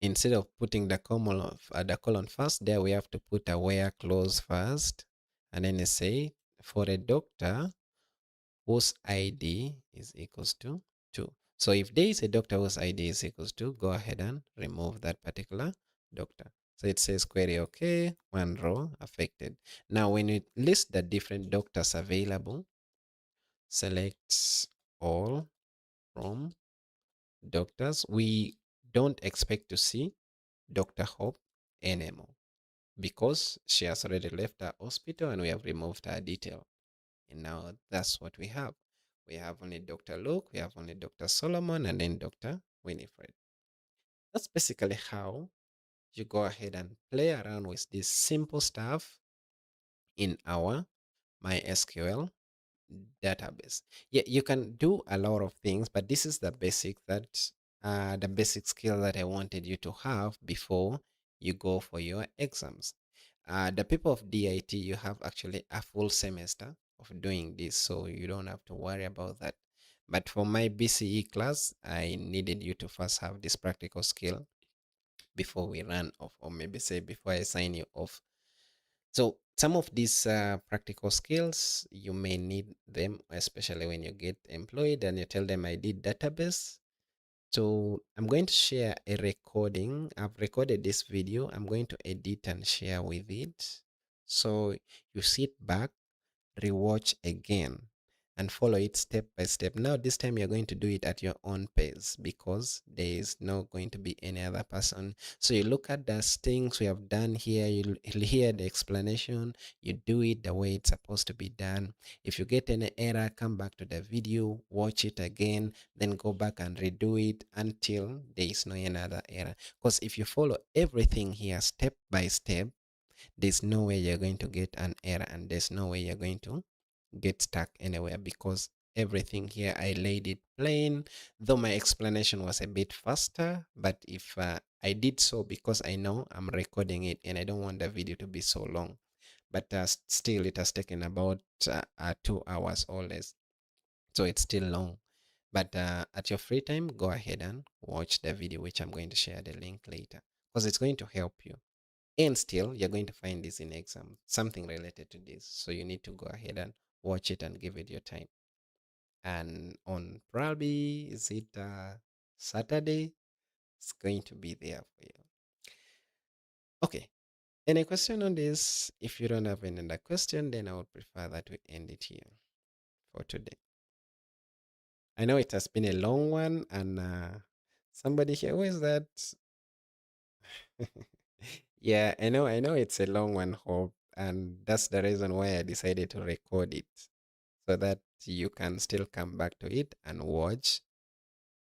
Instead of putting the colon first, there we have to put a where clause first, and then you say for a doctor whose ID is equals to 2. So if there is a doctor whose ID is equals to, go ahead and remove that particular doctor. So it says query okay, one row affected. Now when you list the different doctors available, select all from doctors. We don't expect to see Dr. Hope anymore because she has already left our hospital and we have removed her detail. And now that's what we have. We have only Dr. Luke, we have only Dr. Solomon, and then Dr. Winifred. That's basically how you go ahead and play around with this simple stuff in our MySQL database. Yeah, you can do a lot of things, but this is the basic skill that I wanted you to have before you go for your exams. The people of DIT, you have actually a full semester of doing this, so you don't have to worry about that. But for my BCE class, I needed you to first have this practical skill before we run off, or maybe say before I sign you off. So some of these practical skills, you may need them, especially when you get employed and you tell them I did database. So I'm going to share a recording. I've recorded this video. I'm going to edit and share with it. So you sit back, rewatch again, and follow it step by step. Now, this time you're going to do it at your own pace because there is not going to be any other person. So you look at the things we have done here, you'll hear the explanation, you do it the way it's supposed to be done. If you get any error, come back to the video, watch it again, then go back and redo it until there is no another error. Because if you follow everything here step by step, there's no way you're going to get an error, and there's no way you're going to get stuck anywhere because everything here I laid it plain, though my explanation was a bit faster. But if I did so because I know I'm recording it and I don't want the video to be so long, but still it has taken about 2 hours or less, so it's still long. But at your free time, go ahead and watch the video, which I'm going to share the link later, because it's going to help you. And still, you're going to find this in exam, something related to this. So you need to go ahead and watch it and give it your time. And on probably, is it Saturday? It's going to be there for you. Okay. Any question on this? If you don't have any other question, then I would prefer that we end it here for today. I know it has been a long one, and somebody here, who is that? Yeah, I know it's a long one, Hope, and that's the reason why I decided to record it so that you can still come back to it and watch,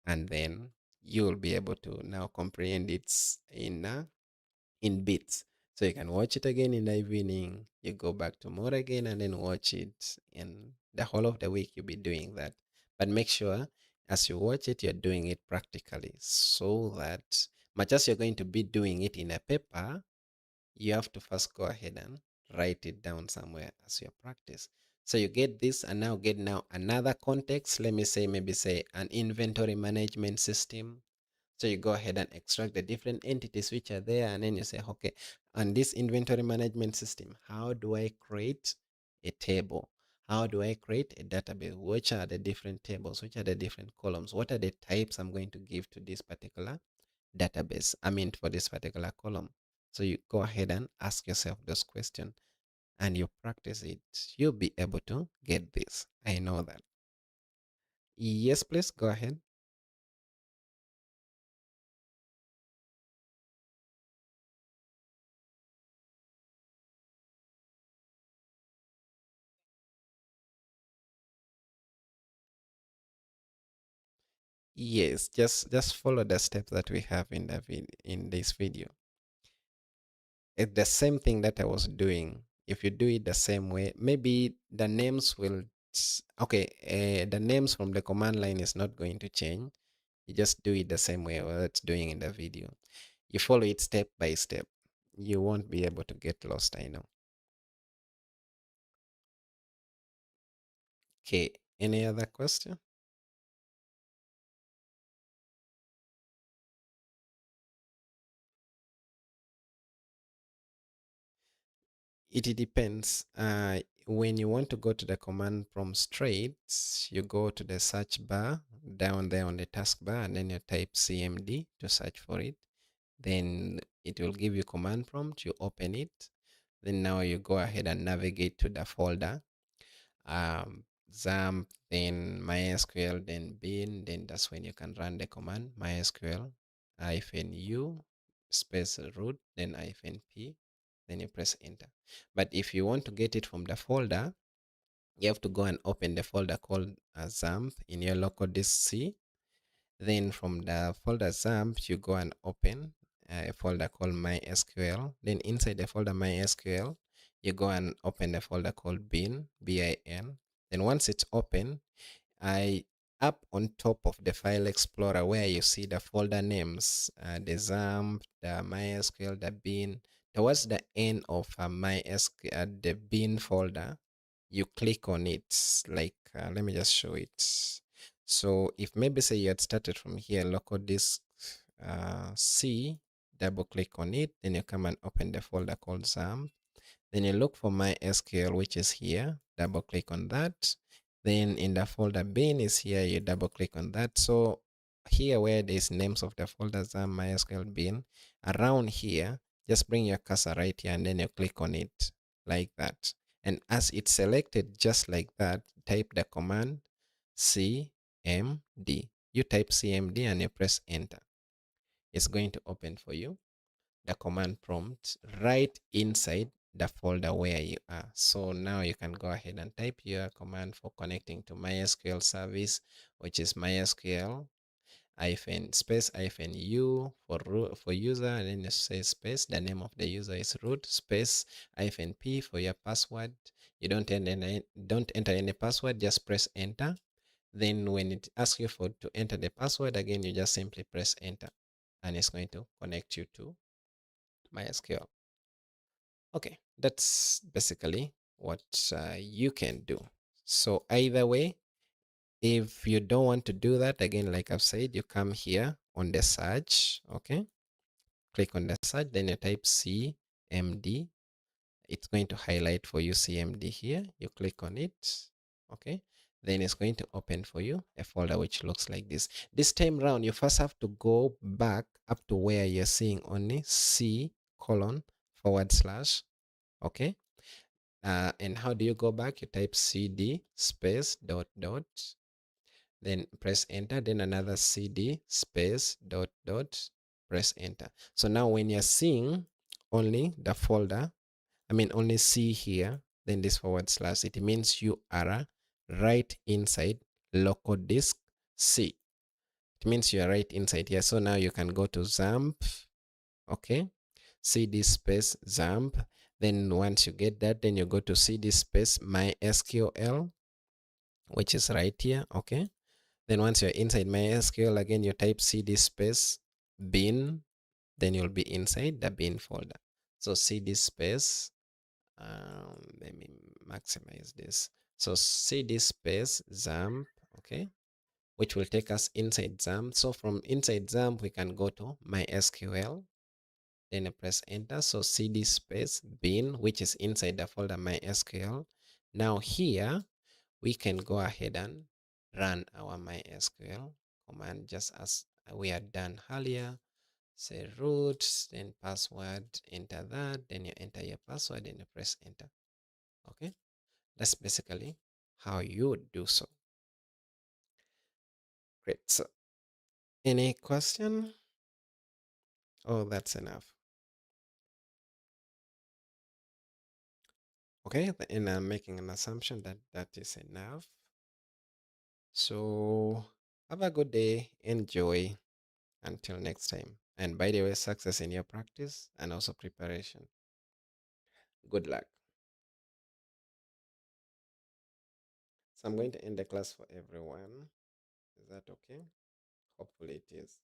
and then you'll be able to now comprehend it in bits. So you can watch it again in the evening, you go back tomorrow again, and then watch it, and the whole of the week you'll be doing that. But make sure as you watch it, you're doing it practically, so that much as you're going to be doing it in a paper, you have to first go ahead and write it down somewhere as your practice. So you get this, and now get now another context. Let me say, maybe say an inventory management system. So you go ahead and extract the different entities which are there, and then you say, okay, on this inventory management system, how do I create a table? How do I create a database? Which are the different tables? Which are the different columns? What are the types I'm going to give to this particular database? I mean, for this particular column. So you go ahead and ask yourself those questions and you practice it. You'll be able to get this. I know that. Yes, please go ahead. Yes, just follow the steps that we have in in this video. It's the same thing that I was doing. If you do it the same way, maybe the names will okay, the names from the command line is not going to change. You just do it the same way it's doing in the video. You follow it step by step. You won't be able to get lost, I know. Okay, any other question? It depends. When you want to go to the command prompt straight, you go to the search bar down there on the taskbar, and then you type CMD to search for it. Then it will give you command prompt. You open it. Then now you go ahead and navigate to the folder, XAMPP, then MySQL, then bin. Then that's when you can run the command MySQL -u space root, then -p, then you press enter. But if you want to get it from the folder, you have to go and open the folder called XAMPP in your local disk C. Then from the folder XAMPP, you go and open a folder called MySQL. Then inside the folder MySQL, you go and open the folder called bin, bin. Then once it's open, I up on top of the file explorer where you see the folder names, the XAMPP, the MySQL, the bin. Towards the end of MySQL, the bin folder, you click on it. Like, let me just show it. So if maybe say you had started from here, local disk C, double click on it, then you come and open the folder called XAMPP. Then you look for MySQL, which is here, double click on that. Then in the folder bin is here, you double click on that. So here where there's names of the folders XAMPP, MySQL bin, around here, just bring your cursor right here and then you click on it like that. And as it's selected just like that, type the command CMD. You type CMD and you press enter. It's going to open for you the command prompt right inside the folder where you are. So now you can go ahead and type your command for connecting to MySQL service, which is MySQL hyphen space hyphen u for root, for user, and then you say space, the name of the user is root, space hyphen p for your password. You don't enter any password, just press enter. Then when it asks you for to enter the password again, you just simply press enter and it's going to connect you to MySQL. Okay, that's basically what you can do. So either way, if you don't want to do that, again, like I've said, you come here on the search, okay? Click on the search, then you type CMD. It's going to highlight for you CMD here. You click on it, okay? Then it's going to open for you a folder which looks like this. This time round, you first have to go back up to where you're seeing only C colon forward slash, okay? And how do you go back? You type cd space dot dot, then press enter, then another cd space dot dot, press enter. So now when you're seeing only the folder, I mean only C here, then this forward slash, it means you are right inside local disk C. It means you are right inside here. So now you can go to XAMPP, okay? cd space XAMPP. Then once you get that, then you go to cd space MySQL, which is right here, okay? Then once you're inside MySQL, again, you type cd space bin, then you'll be inside the bin folder. So cd space, let me maximize this. So cd space XAMPP, okay, which will take us inside XAMPP. So from inside XAMPP, we can go to MySQL, then I press enter. So cd space bin, which is inside the folder MySQL. Now here, we can go ahead and run our MySQL command just as we had done earlier. Say root, then password, enter that, then you enter your password and you press enter. Okay, that's basically how you would do so. Great. So, any question? Oh, that's enough. Okay, and I'm making an assumption that that is enough. So, have a good day. Enjoy. Until next time. And by the way, success in your practice and also preparation. Good luck. So I'm going to end the class for everyone. Is that okay? Hopefully it is.